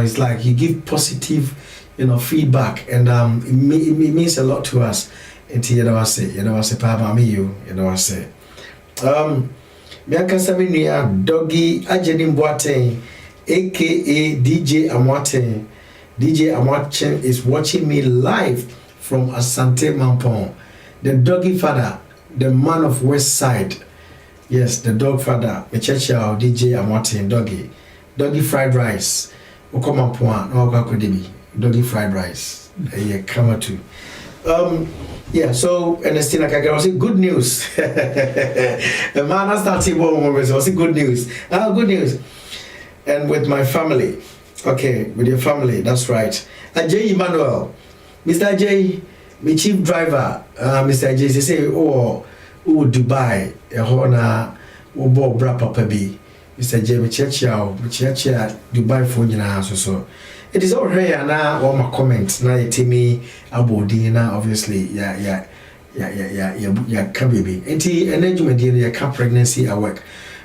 it's like you give positive, feedback, and it means a lot to us. Until you say, Papa, Mami, you say. Miaka Saminia, Doggy, Ajenim Boateng, aka DJ Amwateng. DJ Amwateng is watching me live from Asante Mampong. The doggy father, the man of West Side. Yes, the dog father. Mechecha DJ Amwateng, doggy fried rice. Okomampong, no akakudibi. Doggy fried rice. Come to. Yeah, so Ernestina Kagera was good news. The man has started was good news. Good news. And with my family. Okay, with your family, that's right. Ajay Emmanuel, Mr. Ajay, my chief driver, Mr. Ajay, they say, Dubai, Hona, Bo Bra Papa B. Mr. Ajay, my church, Dubai for you so. It is all here now, all my comments, now you tell me about dinner, obviously, yeah, baby. And engagement, yeah, pregnancy at work.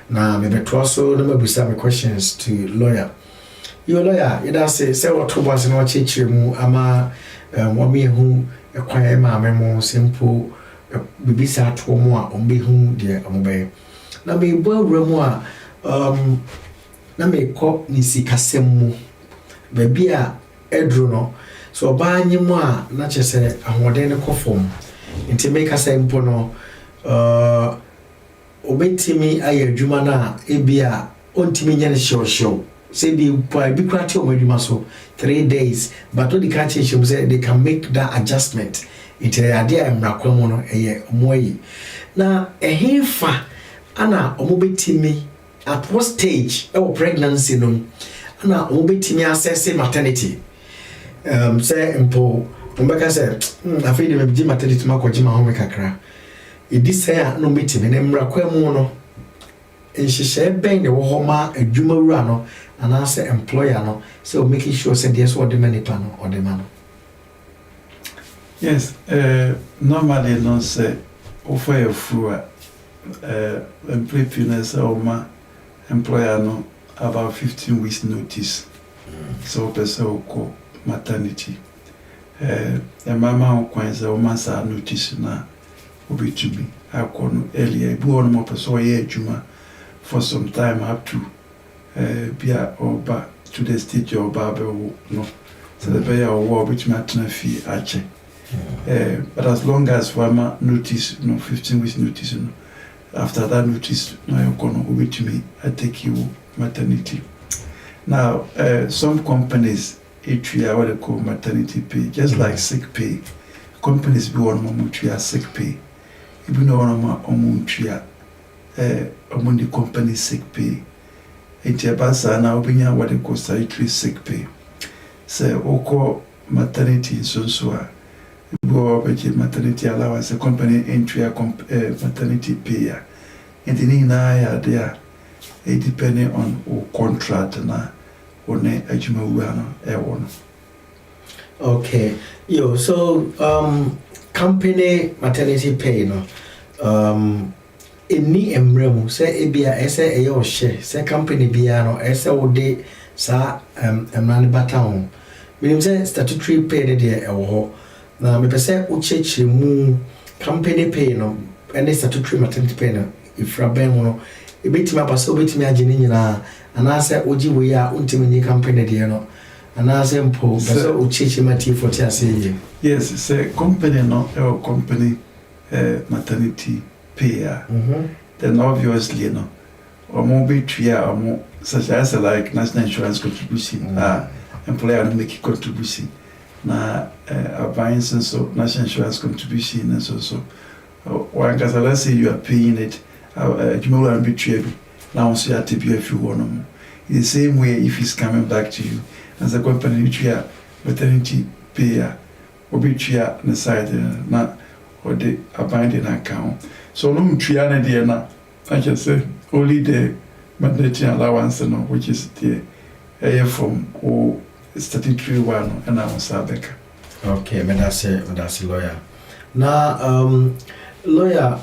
Now, maybe also, number some questions to lawyer. Your lawyer, it does say what to was in what mu ama wami who acquire my memo simple bibisa to more on be whom dear ombe. Na me bo remwa na me ko nisi kasemu baby a edru no so ba nyimu a na chese ahoden ne kofom nti me kasempo no obetimi aye adwuma na ebia ontimi nya ne show say be krati o madwuma so 3 days but all the country say they can make that adjustment into ade a mrakwamu no eye omoyi na ehefa ana omobetimi at what stage or pregnancy no ana omobetimi assess maternity say mpo ombeka say afei de maternity makojima home kakra this say no meeting in Emrakwa Mono. And she said, Bang the Wahoma, a Juma Rano, and answer employer no, so making sure said yes what the money panel or the man. Yes, normally no say offer a fua employees or employer no about 15 weeks notice. So person call maternity. A mama coins a woman's notice na obi to me. I call no earlier. Bu on more person ye juma for some time up to be or back to the stage or barber no. So the bear or war which maternity fee ache. But as long as farmer notice, 15 weeks notice, after that notice, now you're going to wait to me, I take you maternity. Now, some companies, what they call maternity pay, just like sick pay. Companies be one moment to sick pay. If you know one moment to the company sick pay. It's about now being what they call CITI sick pay. So, call maternity so. Go budget maternity allowance, a company entry maternity payer. And then there, it depending on contract na one ajuma. Okay, so company maternity pay no any emremu say ebia ese eyo share say company bia no ese wo de sa emran bataon. Meaning say statutory pay de ewo ho. Na me pese uchechi mu company pay no any statutory maternity pay no ifra ben no ebetima paso obetimi agene nyina anase oji we a untimi ni company de no anase mpo pese uchechi mati 40 ase. Yes, say company no company maternity pay. Then obviously no omo betwia omo such as like national insurance contribution employer make contribution. Na buying so national insurance contribution and so one case let's say you are paying it you will be treated now so you have to be if you want the same way if it's coming back to you as a company which you are maternity payer or be treated on the side na or the abandoned account so no treated there na I can say only the maternity allowance no which is the from or statutory one and I was Abeka. Okay, that's a lawyer. Now lawyer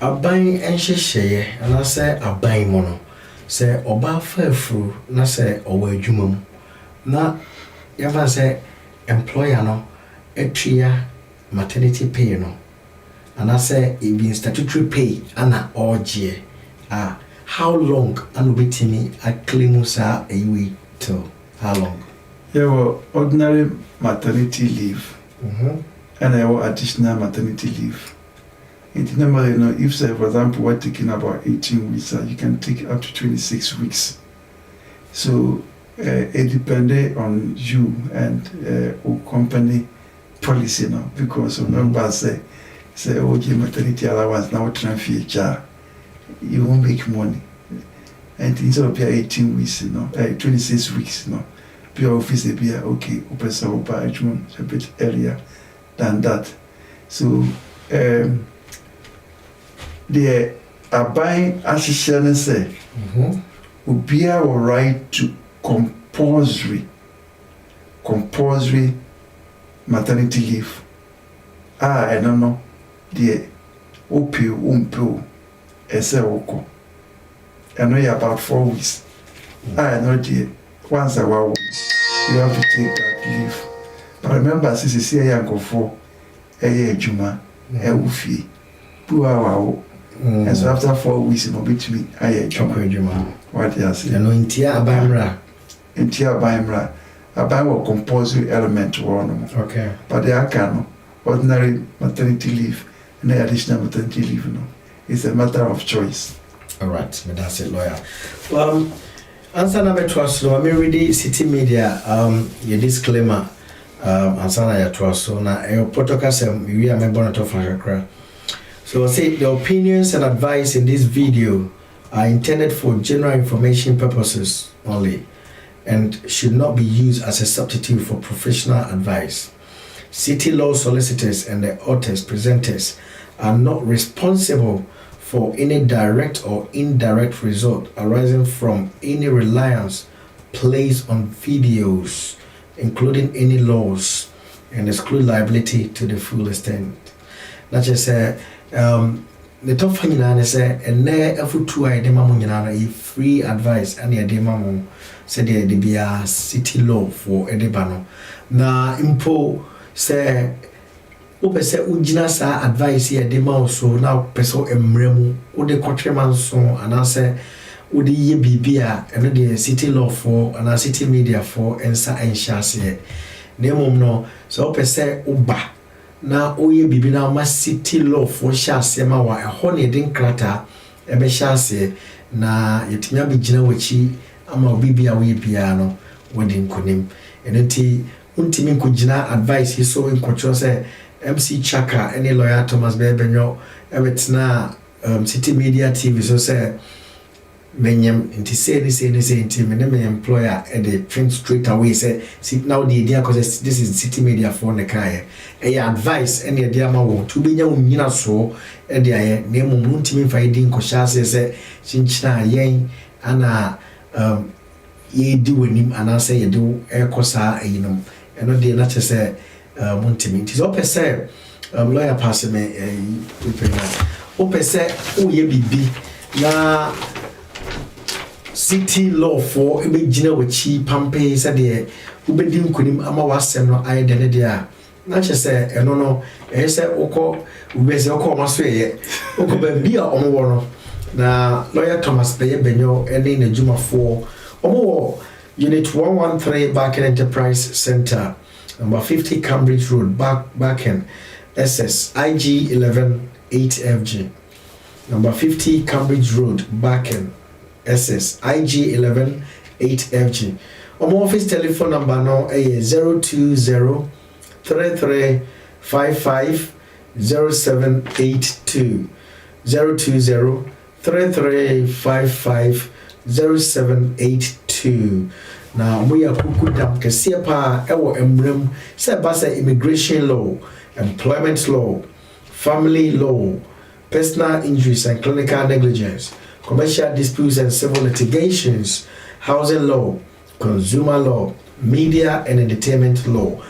aban enhyehyeye and I say aban mono say oba fafu na say owa adwuma mu na yafa say employer no etria maternity pay no and I say it be statutory pay ana oje how long and betimi acclaim sa ewe till how long? Well, ordinary maternity leave and additional maternity leave. It normally, if say for example we're taking about 18 weeks, you can take up to 26 weeks. So it depends on you and company policy now because remember say okay maternity allowance now transfer you won't make money. And instead of 18 weeks, 26 weeks, pure office be okay, person will buy a bit earlier than that. So they are buying association say will be our right to compulsory maternity leave. I don't know the opio ese oko. I know about 4 weeks. I know the once a while you have to take that leave. But remember, since you see a young for a juma, a wufi, and so after 4 weeks, it'll be to me, I juma. What do you say? No, in Tia Bamra. In Tia Bamra, a Bamra compulsory element to one. Okay. But the Akano, ordinary maternity leave, and the additional maternity leave, it's a matter of choice. All right, that's it, lawyer. Answer number 12, so I'm reading CITI Media, your disclaimer, answer your 12, so now your protocol, we are member of Africa. So say the opinions and advice in this video are intended for general information purposes only and should not be used as a substitute for professional advice. CITI Law Solicitors and the authors, presenters are not responsible for any direct or indirect result arising from any reliance placed on videos, including any laws, and exclude liability to the full extent. That's just the top thing is and every 2 a free advice and a demo said the be city law for edebano. Na impo say Ope se ujina sa advice ya dema so na peso emremu ode kotreman so anase ode ye bibia eno de city law for ana city media for ensa enhyase na mom no so ope se uba na oye bibi na ma city law for hyase ma wa eho ne din krata ebe hyase na yetimi abigina wachi ama obibia we bia no wodi nkonim enenti untimi nkugina advice so nkocho se MC Chaka, any lawyer Thomas Bebenyo, everything City Media TV, so say, Benyam, and to say team, and then employer at the print straight away say, see now the idea because this is City Media for the car. Advice any idea ma to be young, so, and the name of Muntimi Fiding Koshas say, Chinchina, yen, and ye do him, and I say, you do air cosa, you know, and not the nature say. Montimi. It is open say lawyer pass me open say oh ye bibi na city law for ebe gina wachi pampe say de ubedi nkunim ama wasem no aye de dia na che say eno no say okọ ubese okọ maso ye okọ ba bia omo wo no na lawyer Thomas Benyo ene na juma for omo unit 113 Back Enterprise Center, number 50 Cambridge Road, Backen, SS, IG 11 8FG. Number 50 Cambridge Road, Backen, SS, IG 11 8FG. Our office telephone number now is 020 3355 0782. 020 3355 0782. Now we are kukudam kesiya pa ewo emrem se basa immigration law, employment law, family law, personal injuries and clinical negligence, commercial disputes and civil litigations, housing law, consumer law, media and entertainment law.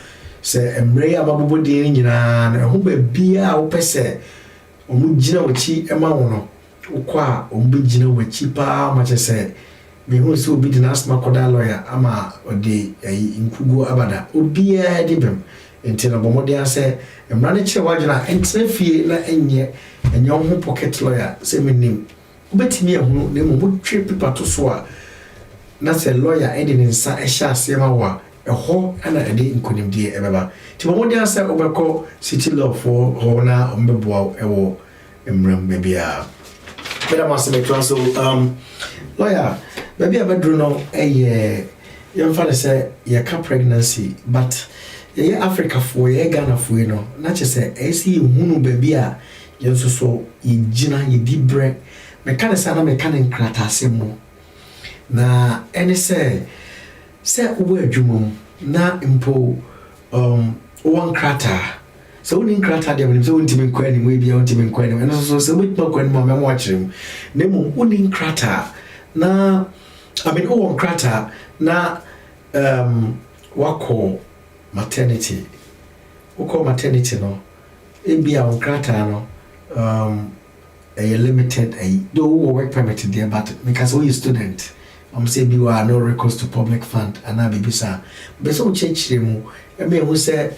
Se emre ababubo di nyina na ho ba bia wo pese omu gina wachi ema wono ukwa ombi gina wachi pa ma chese me hu se obi di na asma koda lawyer ama ode inkugo abada obi a dibem enti na bomode ase emra ne kire wagina entre fie na enye ho pocket lawyer se menim obetimi ehunu na mo twe paper to so a na se lawyer ende ne nsa ehya ase ma wa eho ana ede nkonimdie ebeba ti bomode ase obekọ city law for hona ombeboa ewo emram bebia beda maseme so lawyer baby abedru no you find say you can pregnancy but ye Africa for ye Ghana for no na che say see hunu baby a ye so ye gina ye dibre me kan say na me kan nkrata asemo na ene say ubo adwumom na impo one krata so woni nkrata dem so ntimi nkwani mu bia ntimi nkwani eno so wit makwani mo me watchim na mu woni nkrata na I mean one krata na wako maternity wako maternity no ebia on krata no a limited do work permit there but because we student say we are no recourse to public fund and na bibisa be so chechire mu e me hu say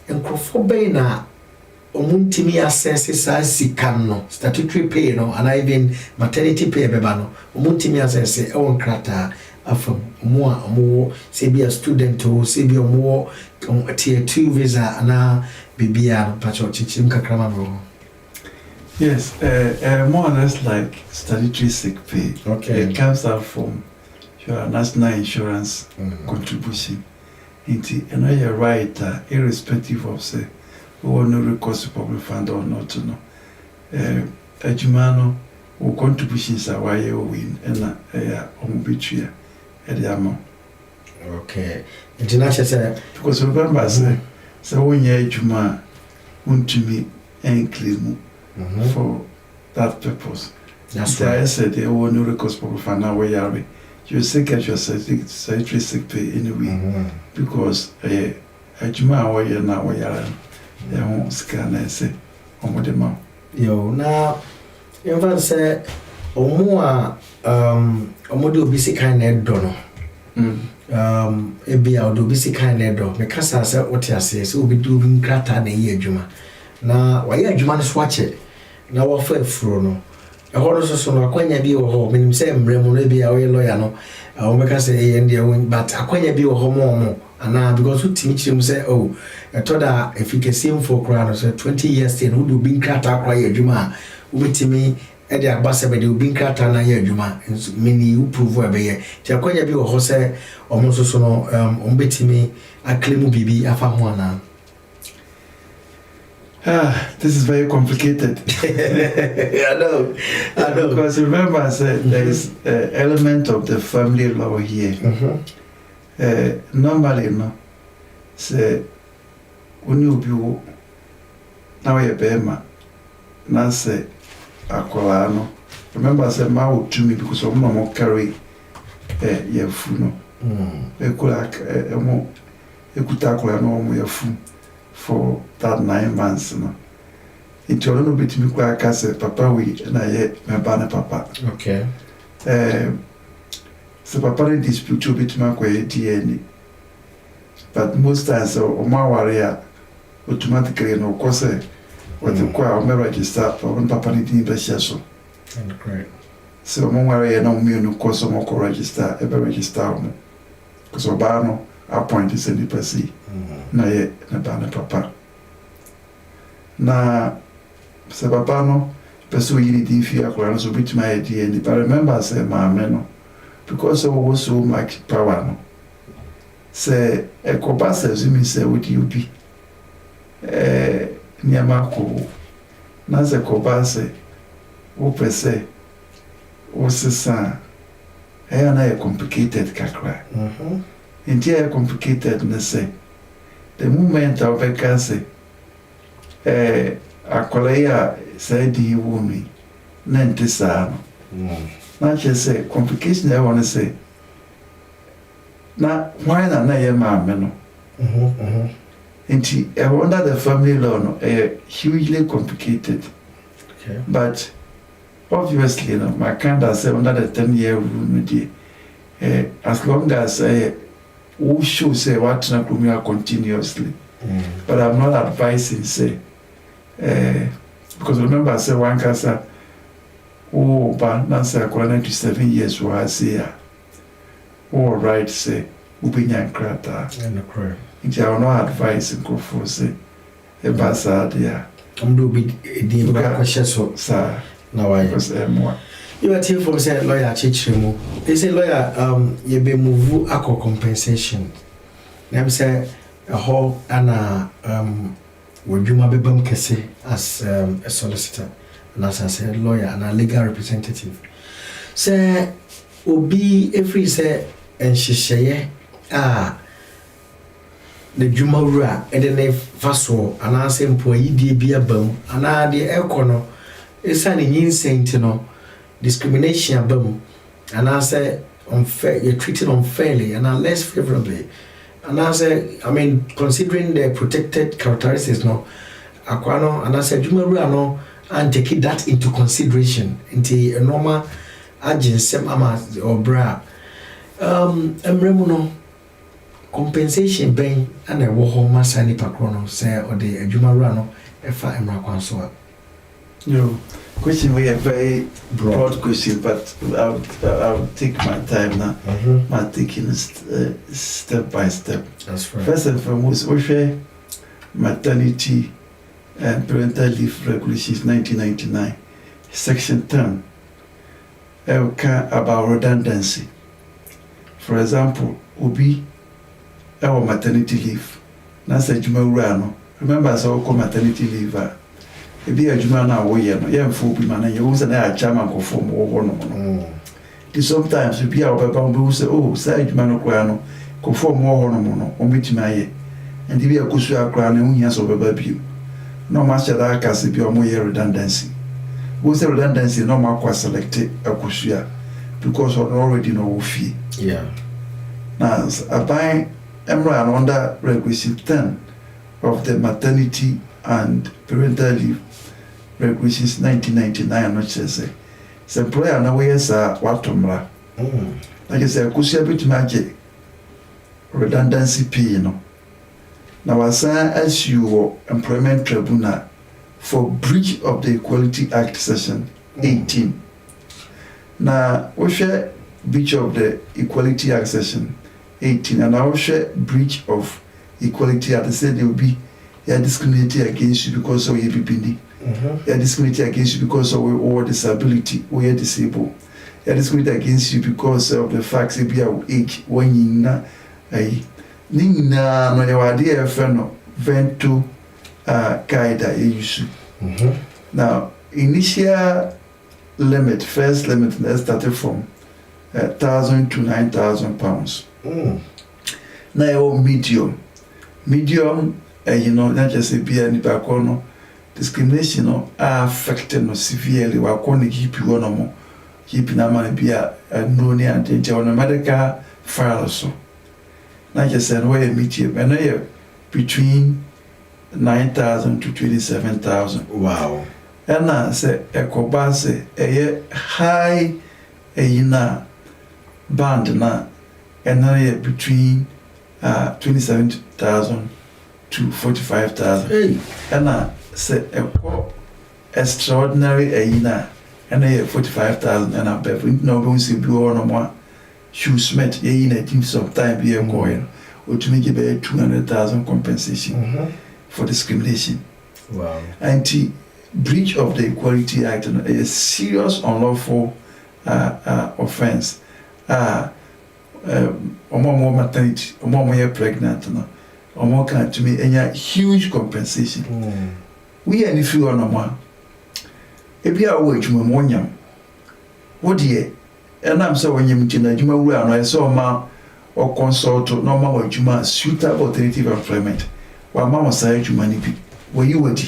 enkrofo be na omuntimi assess sa sikan no statutory pay no and even maternity pay beba no omuntimi assess e won krata afam mo say be a student or say be mo tier 2 visa ana bibia no pacho chichim kakrama bro. Yes, more or less like statutory sick pay. Okay. It comes out from your national insurance contribution. And you're right, irrespective of say who no recourse to public fund or not to know. Ejumano or contributions are why you win and obituary at the amount. Okay. International say because remember say so when you ejuma want to me and claim for that purpose. That's right. I said they will no recourse for now where you are. You still get your statutory sick pay anyway because a juma where you now where you are. They won't scan and say, "Oh, what the mouth." Yo, now, in fact, say, Omoa, Omodo bisi kind of dono. Ebi a odo bisi kind of do. Me kasa say what you say, so we do grata na ye juma. Na wa ye juma no swache. Na wa fa afuro no. E ho so no akwanya bi wo ho. Menim say mremu no bi a we lawyer no. O me kasa e ndi e but akwanya bi wo ho mo. And because who teach him say, oh, I thought that if you can see him for crown, so 20 years in who do being cracked out by a juma, who to me at the ambassador, they will be cracked on a year juma, and many you prove where be here. Tiakoya be a horse, almost so no, betting me, I claim Bibi, I found one. This is very complicated. I know. Because remember, I said there is an element of the family law here. Normally, no, say, when you be now a bema, now say, Akolano. Remember, I said, ma would to me because I'm not more carry your funo. A could tackle no your food for that 9 months. No, it's a little bit me quite I said, Papa, we and I yet my banner papa. Okay. So papa dispute to bit my DNA. But most times o ma warrior automatically no cause what the qua o me register for when papa need be so. And great. So mo warrior no me no cause mo ko register e be register mo. Cause oba no appoint is any person. Na ye na ba na papa. Na se papa no person you need if you are so bit my DNA. But remember say ma no. Because there was so much power. No? Say, a cobas as you say, would you be near Marco? Naza cobase, who per se, was the son. And I complicated cacra. Indeed, complicated, and say, the movement of a cancer, a colea said he woo me, Nantisano. Now she say complication I want to say. Now why not na your mom no? And I wonder the family law no hugely complicated. Okay. But obviously no my kind say under the 10-year rule as long as who should say what na criminal continuously. But I'm not advising say because remember I say one casa. Oh, but Nancy, 97 years was here. All right, say, Ubinya Krata. And the crowd. If you have no advice, go for say, a bazaar there. I'm do be a deal question so, sir. Now I was more. You are here for say lawyer Chichimo. They say lawyer, you be move ako compensation. Them say a whole and would you be bum kese as a solicitor. And as I said, lawyer and a legal representative. Say, Obi, every say, and she say, the Jumara, and then a vassal, and I say, employee, be a bum, and I the econo, it's an insane, no discrimination, bum, and I say, unfair, you're treated unfairly and less favorably. And I say, I mean, considering the protected characteristics, no, Aquano, and I said, Jumara, no. And take that into consideration into a normal agency or bra. Emremuno compensation ben and a war masani pakrono say or the Jumarano efa emrakwanso. No question we a very broad question, but I'll take my time now. I'm taking step by step. That's right. First and foremost, we share maternity and parental leave regulations 1999, section 10, about redundancy. For example, Obi, our maternity leave. That's a Juma. Remember, I saw maternity leave. If you are Juma now, we are young folk, man, you also a chairman of form or one. Sometimes, if you are a bamboo, say, oh, say Juma no conform more hormono, or meet my and if you are Kusua crown, and we have a baby. no much that can be more redundancy. What's the redundancy? No more selected a kushia because we already know fee. Yeah. Now, I buy Emra under Regulation 10 of the Maternity and Parental Leave Regulations 1999, which says, the employer now wears a watumra. Like I said, kushia bit magic redundancy pay, you know. Now, I say as you employment tribunal for breach of the Equality Act section 18. Now, we share breach of the Equality Act section 18, and I will share breach of Equality Act. They said they will be discriminated against you because of your BPD. They are discriminated against you because of your disability, or you're disabled. They are discriminated against you because of the fact that you are age when you na Nina no your idea friend vento guide that you use. Now, initial limit, first limit, started from 1,000 to 9,000 pounds. Now, medium, you know, not just a beer and bacono discrimination are affecting severely. We're going to keep you on more, keeping a man be a no near and on a medical file so. Not just a way medium, and between 9,000 to 27,000. Wow. And I say a cobase a high a band na and between 27,000 to 45,000. Hey. And I say a extraordinary a and 45,000 and above. No going to be on more shoes met in a team sometime be a coin or to make a 200,000 compensation for discrimination. Wow. And breach of the Equality Act is a serious unlawful offense. More maternity, more you're pregnant, or more can to me any huge compensation. We are if you are no more. If you are wage more, what dear? And I'm so when you meet in a Juma, I saw ma or consult no more Juma suitable alternative employment. While Mamma said you money be where you would.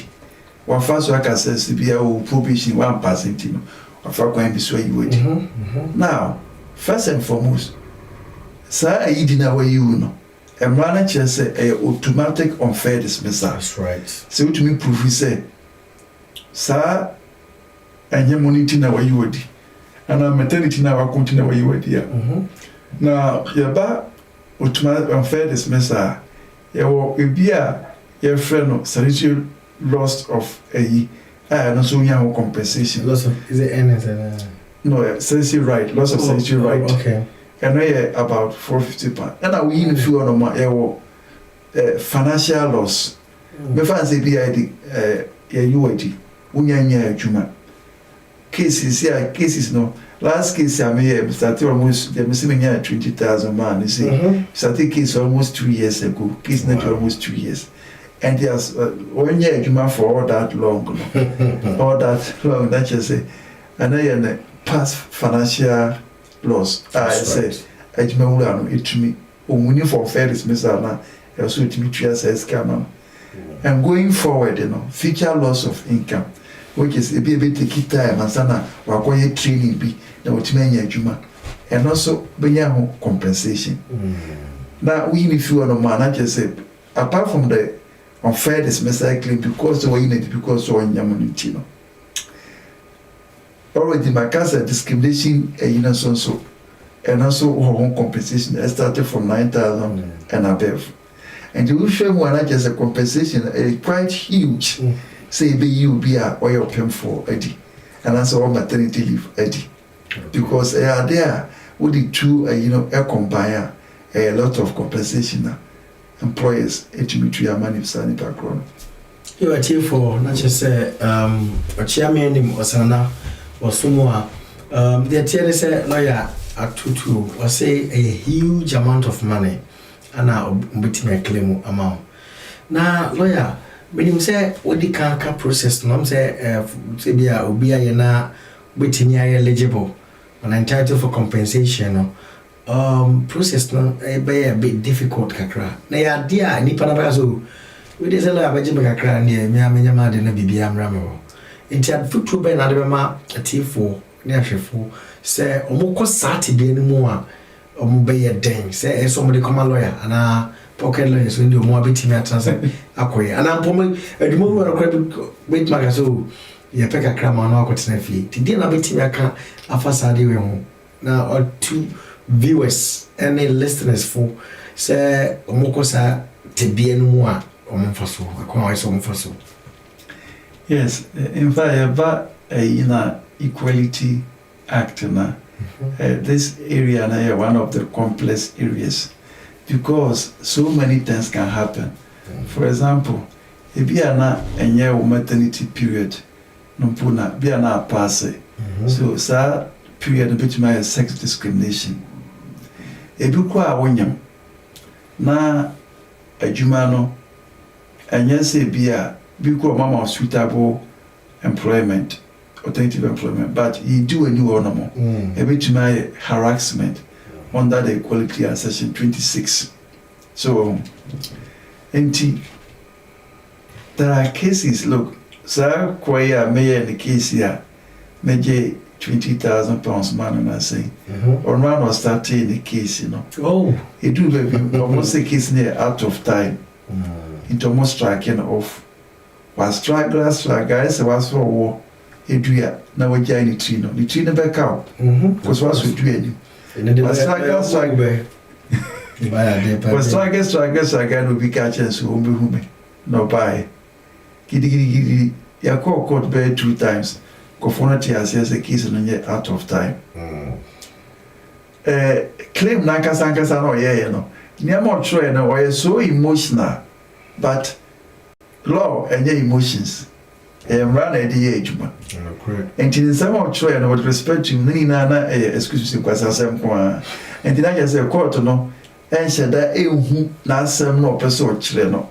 One first work as to be a probation one passing team or for going this way you would. Now, first and foremost, sir, I didn't way you know. And manager say a automatic unfair dismissal. That's right. So to me proof we say, sir, and your money to know where you would. And I'm maternity now I continue where you would here. Now, your bar automatic unfair dismissal. Your friend solitary loss of a no so young compensation. Loss of is it NS? No, sensory right, loss of sensory right. Okay. And about £450. And now we in few on my financial loss. Me fancy BID UID. Unya Juma. Cases no. Last case I may started almost the missing 20,000 man. You see, started case almost 2 years ago. Case not almost 2 years. And yes, 1 year Juma for all that long. All that long, that you say. And then past financial loss. I say, I Juma it to me. Only for fair dismissal now. Also to me 2 years as scam. And going forward, you know, future loss of income, which is a bit take time and sana wakoye training be na otimenya adwuma and also benya ho compensation. Now we if you are man just say apart from the unfair dismissal claim because we need because so nyamuni no already my case discrimination so and also home compensation started from 9,000 and above. And the usual one just a compensation quite huge. Say be you be a oil paying for Eddie, and also maternity leave Eddie, because they are there with the two a combine a lot of compensation employers to your money signing background. You are here for not just say a chairman or sana or someone the tear say lawyer at tutu or say a huge amount of money and now beating a claim amount. Now lawyer when you say what the car process, no say be a obia na waiting eligible and entitled for compensation. Process no be a bit difficult kakra. Na ya dia ni pa na ba so we dey say la abaji beka kra ne me amenya ma de na bibia amra me ho enti adfutu be na de be ma atifo ne ahwefo say omukọ saati bi animu a omu be ye den say eso mo de come lawyer ana pocket lawyer so ndi omu abetimi atanse akoye ana mpom adwuma wo na kra bit magaso ye peka kra ma no akotena fi ti dia na betimi aka afasade we ho na or two viewers any listeners for say omukọ sa te bi animu a omfaso akwa so omfaso. Yes, in fact Equality Act na this area na one of the complex areas because so many things can happen. For example, if you are not enye maternity period no puna be na pass so sa period bit my sex discrimination ebi kwa wonyam na adwuma no enye se bia because mama suitable employment, alternative employment, but you do a new ornament. Every time harassment under the Equality Act Section 26. So, there are cases. Look, sir, Kwaya mayor in the case here, major £20,000 man, and I say, or man was starting the case, you know. Oh, it do baby almost a case near out of time. It almost striking off. Was guys was for war edua na wagya ni tree no back out because was we do any was strike no be catch and so be who me no buy gidi ya call court by 2 times go for not as a case no out of time claim na kasa no yeah no near more try na why so emotional but law and your emotions run at the age man. And in some of try and with respect to Nina, excuse me, because I said, and then I just say, quarter no, and said that who not some no person chileno.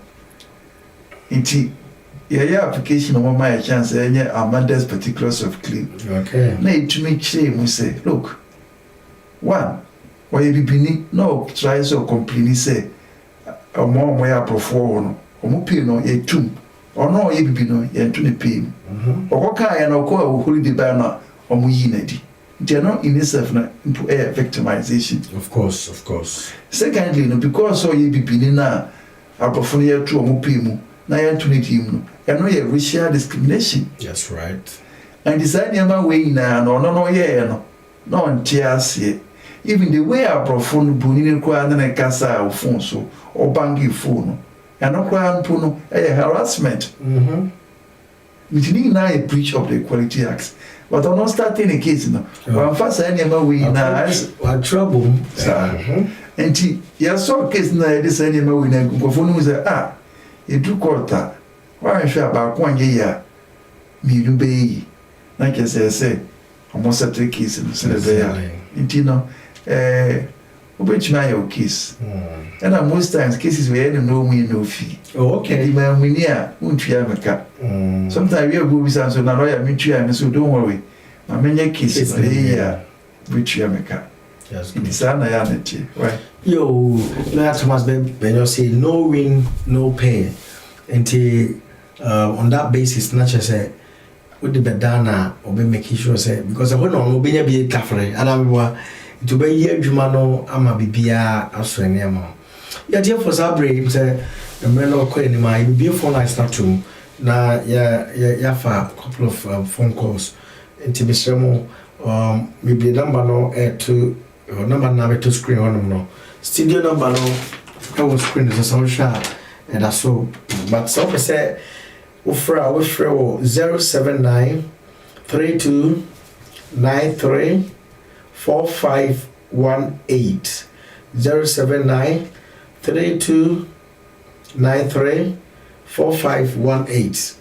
Indeed, your application of my chance and your Amanda's particulars of claim. Okay. Nay, to make shame, we say, look, one, why you be no try so completely say, a more way up for omupi no ye tum ono ye bibi no ye ntu ne pem okoka ya no ko holiday ba na omuyi na di nti no in itself na into a victimization. Of course. Secondly, no because so ye bibi ni na abofo ye tu omupi mu na ye ntu ne di mu no e no ye racial discrimination. That's right. And design yama way na no ye no ntiase even the way abofo no bunini kwa na kasa phone so or bangi phone and no crime puno a harassment. Which need now a breach of the Equality Act. But I'm not starting a case now. I'm fast any we now trouble. And you saw a case now this animal we now go for say you do quarter. Why sure about 1 year me do be like I say almost a case in the intino which my case. And most times cases where no we no fee. Oh, okay. The man we near won't you have a cat. Sometimes we are good with so now lawyer meet you and so don't worry. My many cases here which you have a cat. Yes, it is an reality, right? Yo, that's must be when you say no win, no pay. Until on that basis, not just say what the bedana or be making sure say because I want to be a cafe and I'm to be here Jumano ama bibia asweniamo. Ya dear for Sabre say the melo kweni my bibia phone I start to na ya fa couple of phone calls into Mr. Mo maybe number no to number na to screen on no studio number no I was screen is so sharp and that's so but so say ufra 079 32 93 4518 079 32 93 4518.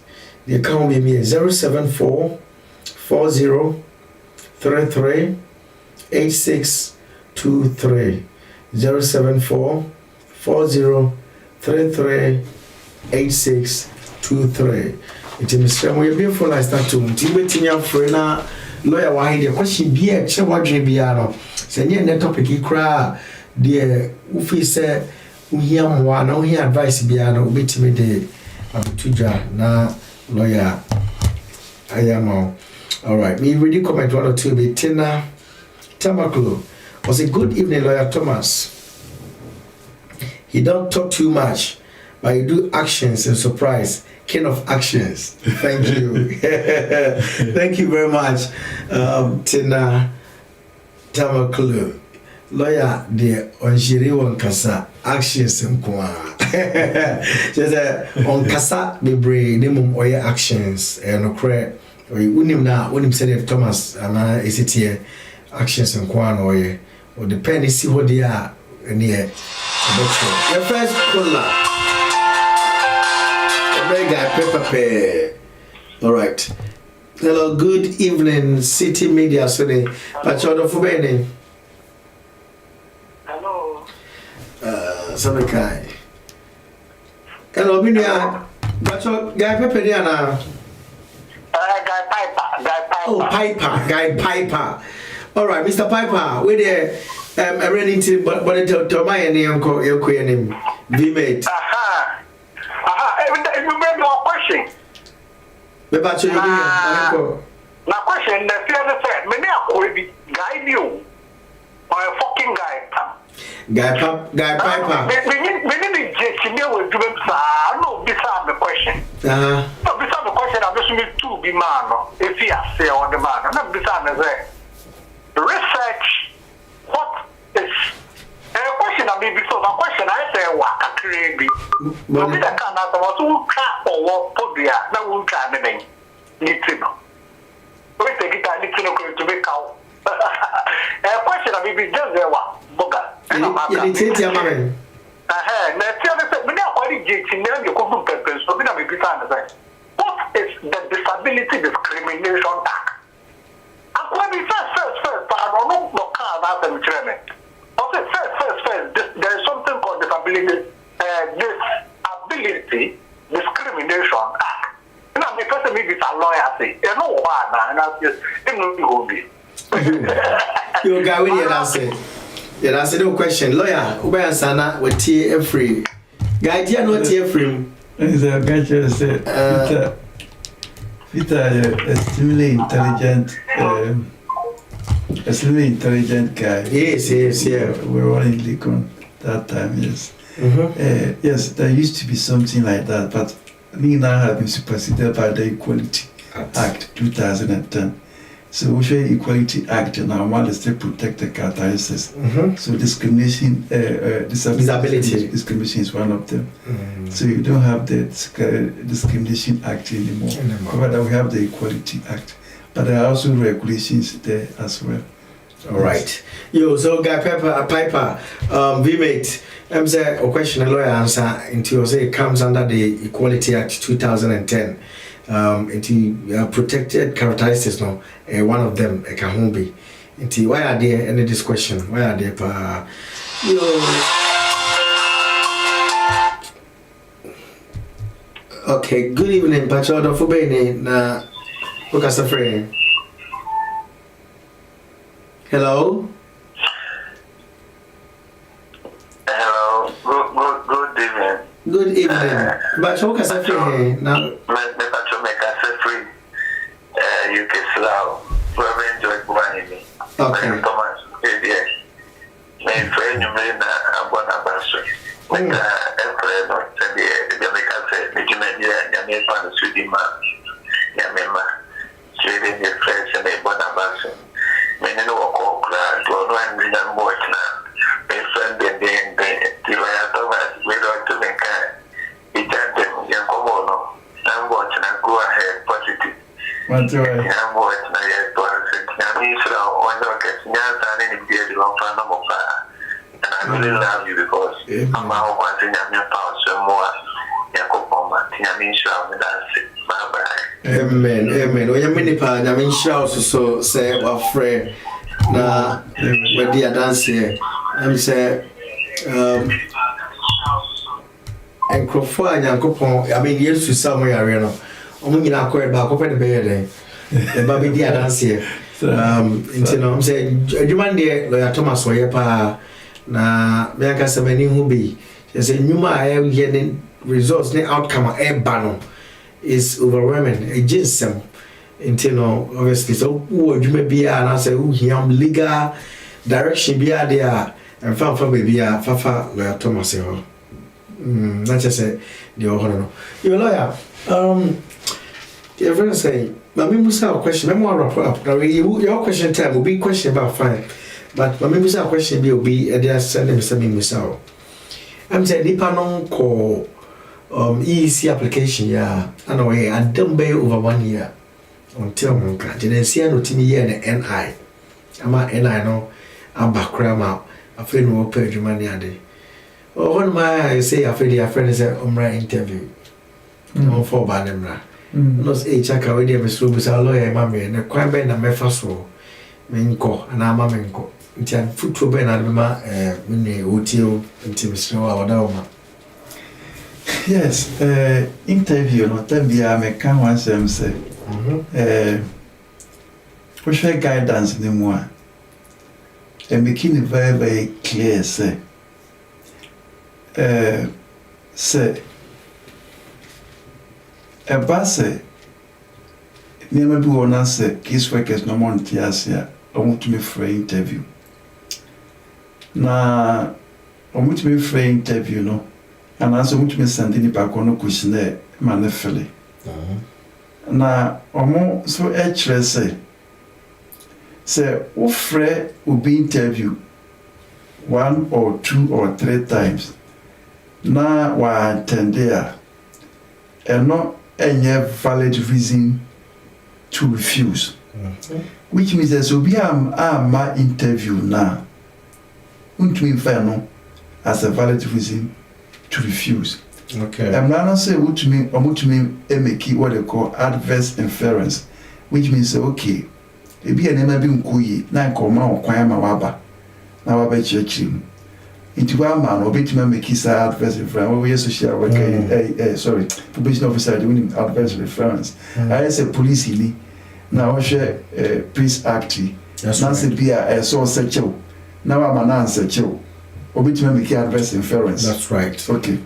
The account will be 074 40 33 8623 074 40 33 8623. It is Mr. Beautiful. I start to Tibetian Frena. Lawyer why the question be a che wadwe bia no se nye ne topic ikra de ufi se uhia mwa na uhia advice bia no obetime de Abutuja na lawyer Ayamo. All right, me ready comment 1 or 2 bit Tina Tamaklo was a good evening, Lawyer Thomas. He don't talk too much, but he do actions and surprise. King of actions. Thank you. Thank you very much, Tina Tamaklo. Lawyer de onjiri won kasa actions nko a just on kasa bebre ne mum oye actions no kre unim said Thomas ana esitie actions nko a no oye o depend si ho dia a ne your first caller mega paper. All right, hello, good evening, City Media. So the pachodo for bene. Sabekai. Hello, Minia. Bacho, Guy Pepper, Diana. Guy Piper. Oh, Guy Piper. All right, Mr. Piper, we're there. I'm ready to, but to my name, your queer name, V-Mate. Remember your question. The Bacho, my question, the other said, many are Guy new. Or a fucking guy. Guy Piper. We need to with them, no, beside the question. No, beside the question, I'm just need to be man, if he has say on the man. And not beside the research, what is a question I may be so. My question I say, what a crazy. But we can't answer what who crap or what put there. Now who can't anything. Need to know. We take it, I need to know to make out. A question I may be just there, what? Boga. You need to tell me. What is the Disability Discrimination Act? And when we first, but I don't know what kind of training. Okay, first, there is something called Disability Discrimination Act. And I'm because maybe it's a lawyer say, you know what, and I'm just, you know, you will be. You guy with your answer. Yeah, that's no question. Lawyer, Uber Sana with TA free. Guy, dear, no TA free. Is a guy said, extremely intelligent guy. Yes, yeah. We were in Lincoln that time, yes. Yes, there used to be something like that, but Nina had been superseded by the Equality Act 2010. So we show Equality Act and I want to still protect the characteristics. So discrimination, disability discrimination is one of them. So you don't have the Discrimination Act anymore. But we have the Equality Act. But there are also regulations there as well. All right. Yo, so Guy Piper, V-Mate, I'm saying a question a lawyer answer into say it comes under the Equality Act 2010. Into protected characteristics now, one of them a kahumbi. Into why are there any this question? Why are there Okay, good evening, Pachodo Fubene na Ukasafre. Hello? Hello, good evening. Good evening. But Ukasafre now. UK Slough, Reverend George Buanimi. Okay. Thomas, yes. My friend, you may not have one of us. Like a friend, the Jamaica said, the Jamaican Swedish man, Yamema, Sweden, the French, and the Bonabas. Many know what call class, or one million more now. My friend, then the lawyer Thomas, we don't to make it. Them, Yankomono, I'm watching and go ahead, positive. MATRIMONIAL. And I really love you because I'm out wanting your power some more. Amen. When you many part, I mean, shouts so say our friend. Na when they are dancing, I'm say, and Crawford and Yankopon, I mean, yes, to somewhere arena. I'm going to call it back up at the bed. The baby dear dance here. I'm saying, you man dear, Lawyer Thomas, or your pa, na Bianca Sabani who be. They say, you might have getting results ne outcome a bano is overwhelming. A ginsem until obviously so who adwuma bia and I say who him legal direction bia there and found for baby fafa lawyer Thomas ho. Not just say the no. Your lawyer, your friend say, Mammy Musa question, your question time will be question about fine. But Mammy Musa question will be a dear sending Mr. Musa. I'm saying Nipa non call EEC application, yeah. Anyway, I don't pay over 1 year until Monka. Didn't see no team year the NI. I'm a NI no, I'm back out. I feel no pay your money a day. Oh, when my say I feel your friend is a interview. No for Banamra. Nos HR already have a slow with our lawyer, mammy, and a quite bad and my first role. Menko, and I'm a menko. It's a foot to Ben and Mini Utio until Mr. Awadoma. Yes, interview, no, tell me I may come once and say, push your guidance in the more. And making it very, very clear, say, a basse never be one answer, case workers no more tiasia, I want to be for interview. Na I want to be for interview, no, and also want to be sending back on a questionnaire, manifestly. Na omo so actually say Ufre will be interviewed 1 or 2 or 3 times. Na wa attend there, and not any valid reason to refuse. Which means there will be my interview now. Won't mean fair as a valid reason to refuse. Okay. I'm not say what mean make what they call adverse inference, which means okay. Maybe an MB Nkuyi, na koma or kwama waba. Na waba churchim. Into one man or bit make his adverse reference. We social worker, sorry, probation officer doing adverse reference. I say police in now share Peace Act. Nancy Bia saw such a now I'm an answer chill. Or bit make adverse inference. That's right. Okay.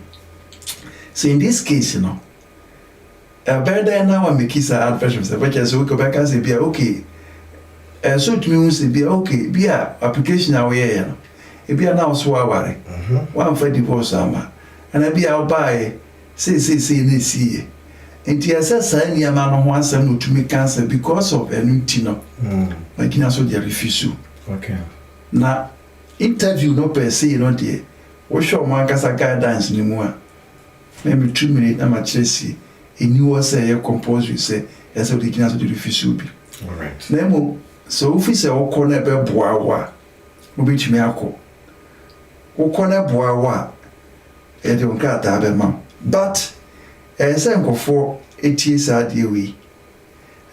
So in this case, you know, better now I make his adverse reference. But as we go back and say, Bia, okay. So it means be okay, be a application away. It be an house worry. One for divorce, and I be out by this year. And he has said, "Any man wants them to make cancer because of a new tino." Like in a soldier refuse. Okay. Now, interview no per se, no dear. What show Marcus a guidance anymore? Maybe 2 minutes, I'm at Chelsea. A new say, a compose, you say, as a beginner to refuse you be. All right. Nemo, so if we say, oh, corner bois, which me ako. Okona boawa e de onka ta be ma but say for 8 years we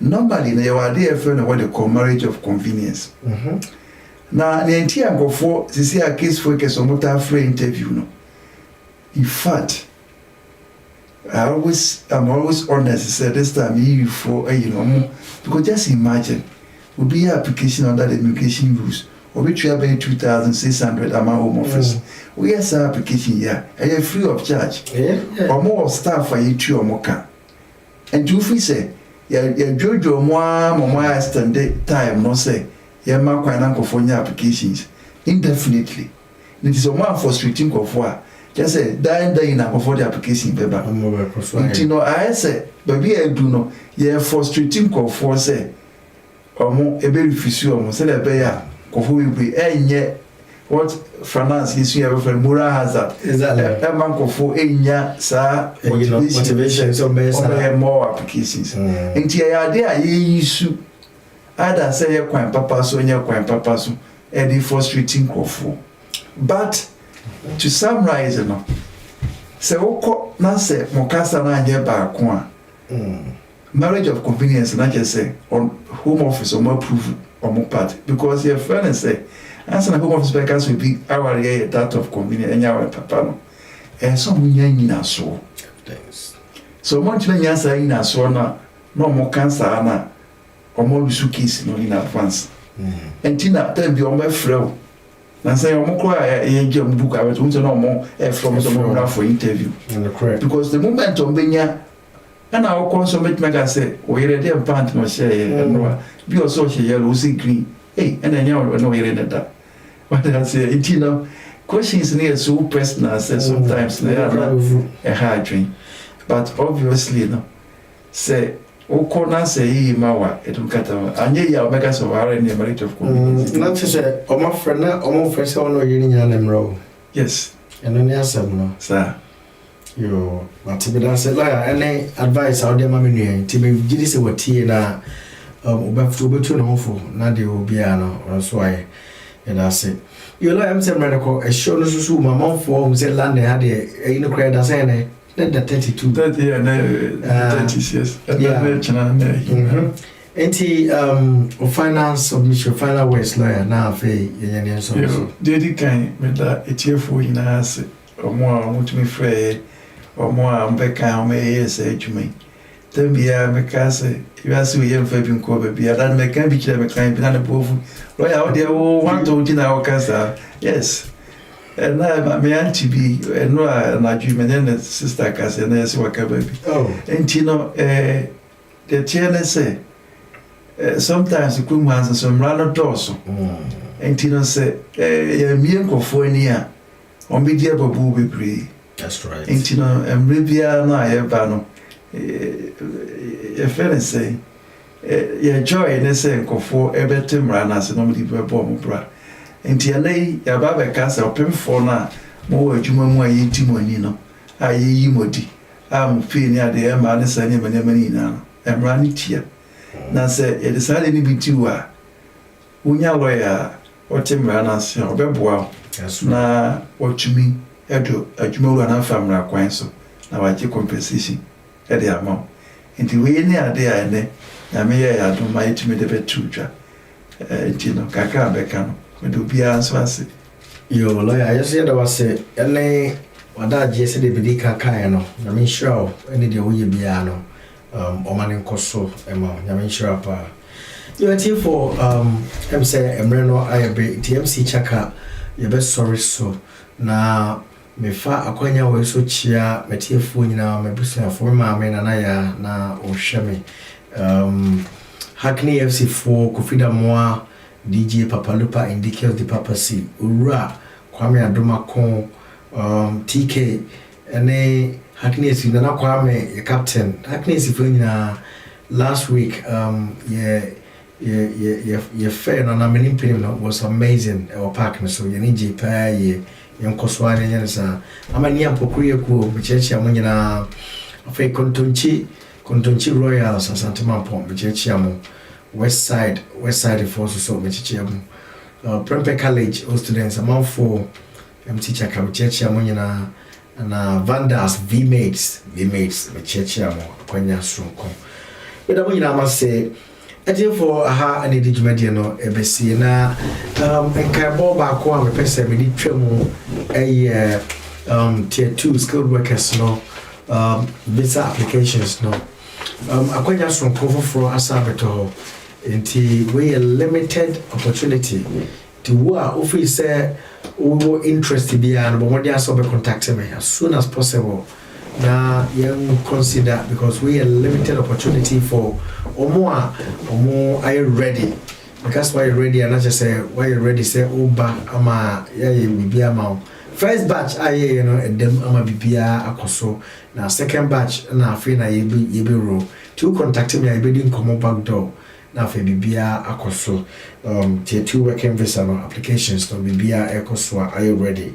normally na your idea for what they call marriage of convenience. Na the entire go for this a case for case on motor free interview no. In fact, I'm always honest say this time you for because just imagine will be an application under the immigration rules. Which we are paying 2,600 at my home office. We have some application here, and you're free of charge. Or more staff for you or more can. And if we say, Jojo more extended time, no say, you're my quite for your applications indefinitely. It is a one for streeting of war. Just say, dying now before the application paper. You know, I say, but we do know, you're for streeting of war, say, or more a very fissure, or say, who will be what finance is here for moral hazard. Is that a man for motivation some more applications. And the idea you either say a quite papa so your quite papa so and the frustrating for. But to summarize, you know, say what Nancy Mokasa na ye back one. Marriage of convenience, not just say on home office or more proof. Part because your friend say answer the home office backers will be our that of convenience and our papa no and some in so so much when you answer in so na no more cancer na or more case no in advance and tina tell be on my friend na say omo kwa e jam book abet unto no mo from some for interview because the moment ombenya and our consummate mega say we ready and pant no share no be also share yellow see green hey and then you no we ready that what I say it you know questions near so personal say sometimes they are not a hard dream but obviously no say o corner say mawa educata anye ya mega so are in the merit of community not to say o my friend no yini nyane mro yes and then answer no sir yo matibida say lawyer any advice out there mama nua ti me gidi say watie na obafu obetu no mfo na de obia no so aye and that's it you know I'm saying medical a show no so mama for say land had the no credit that say the 32 30 and 30 years yeah enti finance submission final ways lawyer na fe yenye so dedi kan me da etiefo ina ase omo a mutumi frɛ omo a mbeka o me yesa adwuma tambia me ka se yase we yem fa bi nko ba bia dan me kan bi kire me kan bi na bofu lawyer o de o want to dina o kasa yes and na me auntie bi no na adwuma ne sister ka se na yesi waka ba bi enti no the chairman say sometimes you come hands some random doors enti no say ya mi enkofo ani a o me dia babu bebre that's right enti no emre bia na ya ba no feel say ya joy ne say enkofo ebetem rana se no me di bebo mo bra enti anai ya ba be ka say opemfo na mo adwuma mu ayi timoni no ayi modi am fi ni ade e ma ne sa ne mani na emra ni tia na say e decide ni bitiwa unya lawyer otemra na se obeboa na otumi edo adwuma na famra kwan so na waje compensation e dey amount enti we ni ade a ne na me ya do ma etumi de betudwa enti no kaka beka no me do bia so ase yo lawyer yes ya da wase ene wada je se de bidi kaka no na me sure ene de woye bia no omani nkoso ema na me sure pa you are here for say emreno ayabe TMC chaka you be sorry so na me fa akwanya we so chia metiefu nyina me busa for ma me na ya na ohweme Hackney FC4 Kofida Moa DJ Papalupa indicates the papacy ura Kwame Adomako TK ene Hackney FC na Kwame your captain Hackney FC nyina last week your fair na many people was amazing our park so you need je pa ye yonkoswane nyansa amani apokuriye ku bichechi amonyina afa kontonchi royals asante mampo bichechi amu west side force so bichechi amu Prempeh College all students amount for teacher ka bichechi amonyina na Vandas V-mates bichechi amu kwanya sonko beda amonyina amase for aha and the Jumedi no ebesi na enkaibo ba ko am pese me di twemu tier 2 skilled workers no visa applications no akwanya sonko for asabeto enti we a limited opportunity to wa ofi say we interest bia no but they also be contact me as soon as possible na you consider because we a limited opportunity for omo are you ready because why you ready and not just say why you ready say oba ama ya bibia ma first batch aye you know edem ama bibia akoso na second batch na afi na ye be row to contact me I be din come back door na afi bibia akoso tier 2 working visa no applications to bibia akoso are you ready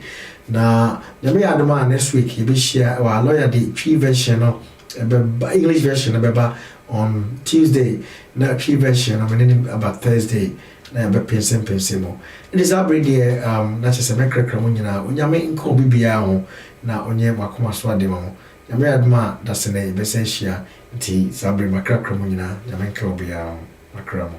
na yami adoma next week you be share our lawyer the Twi version no English version on Tuesday na Twi version about Thursday na be pense mo it is already na chese mekrekra mo nyina onyame nko bibia ho na onye makoma so ade mo yami adoma da se na be se share nti sabre makrekra mo nyina yami nko bibia makra mo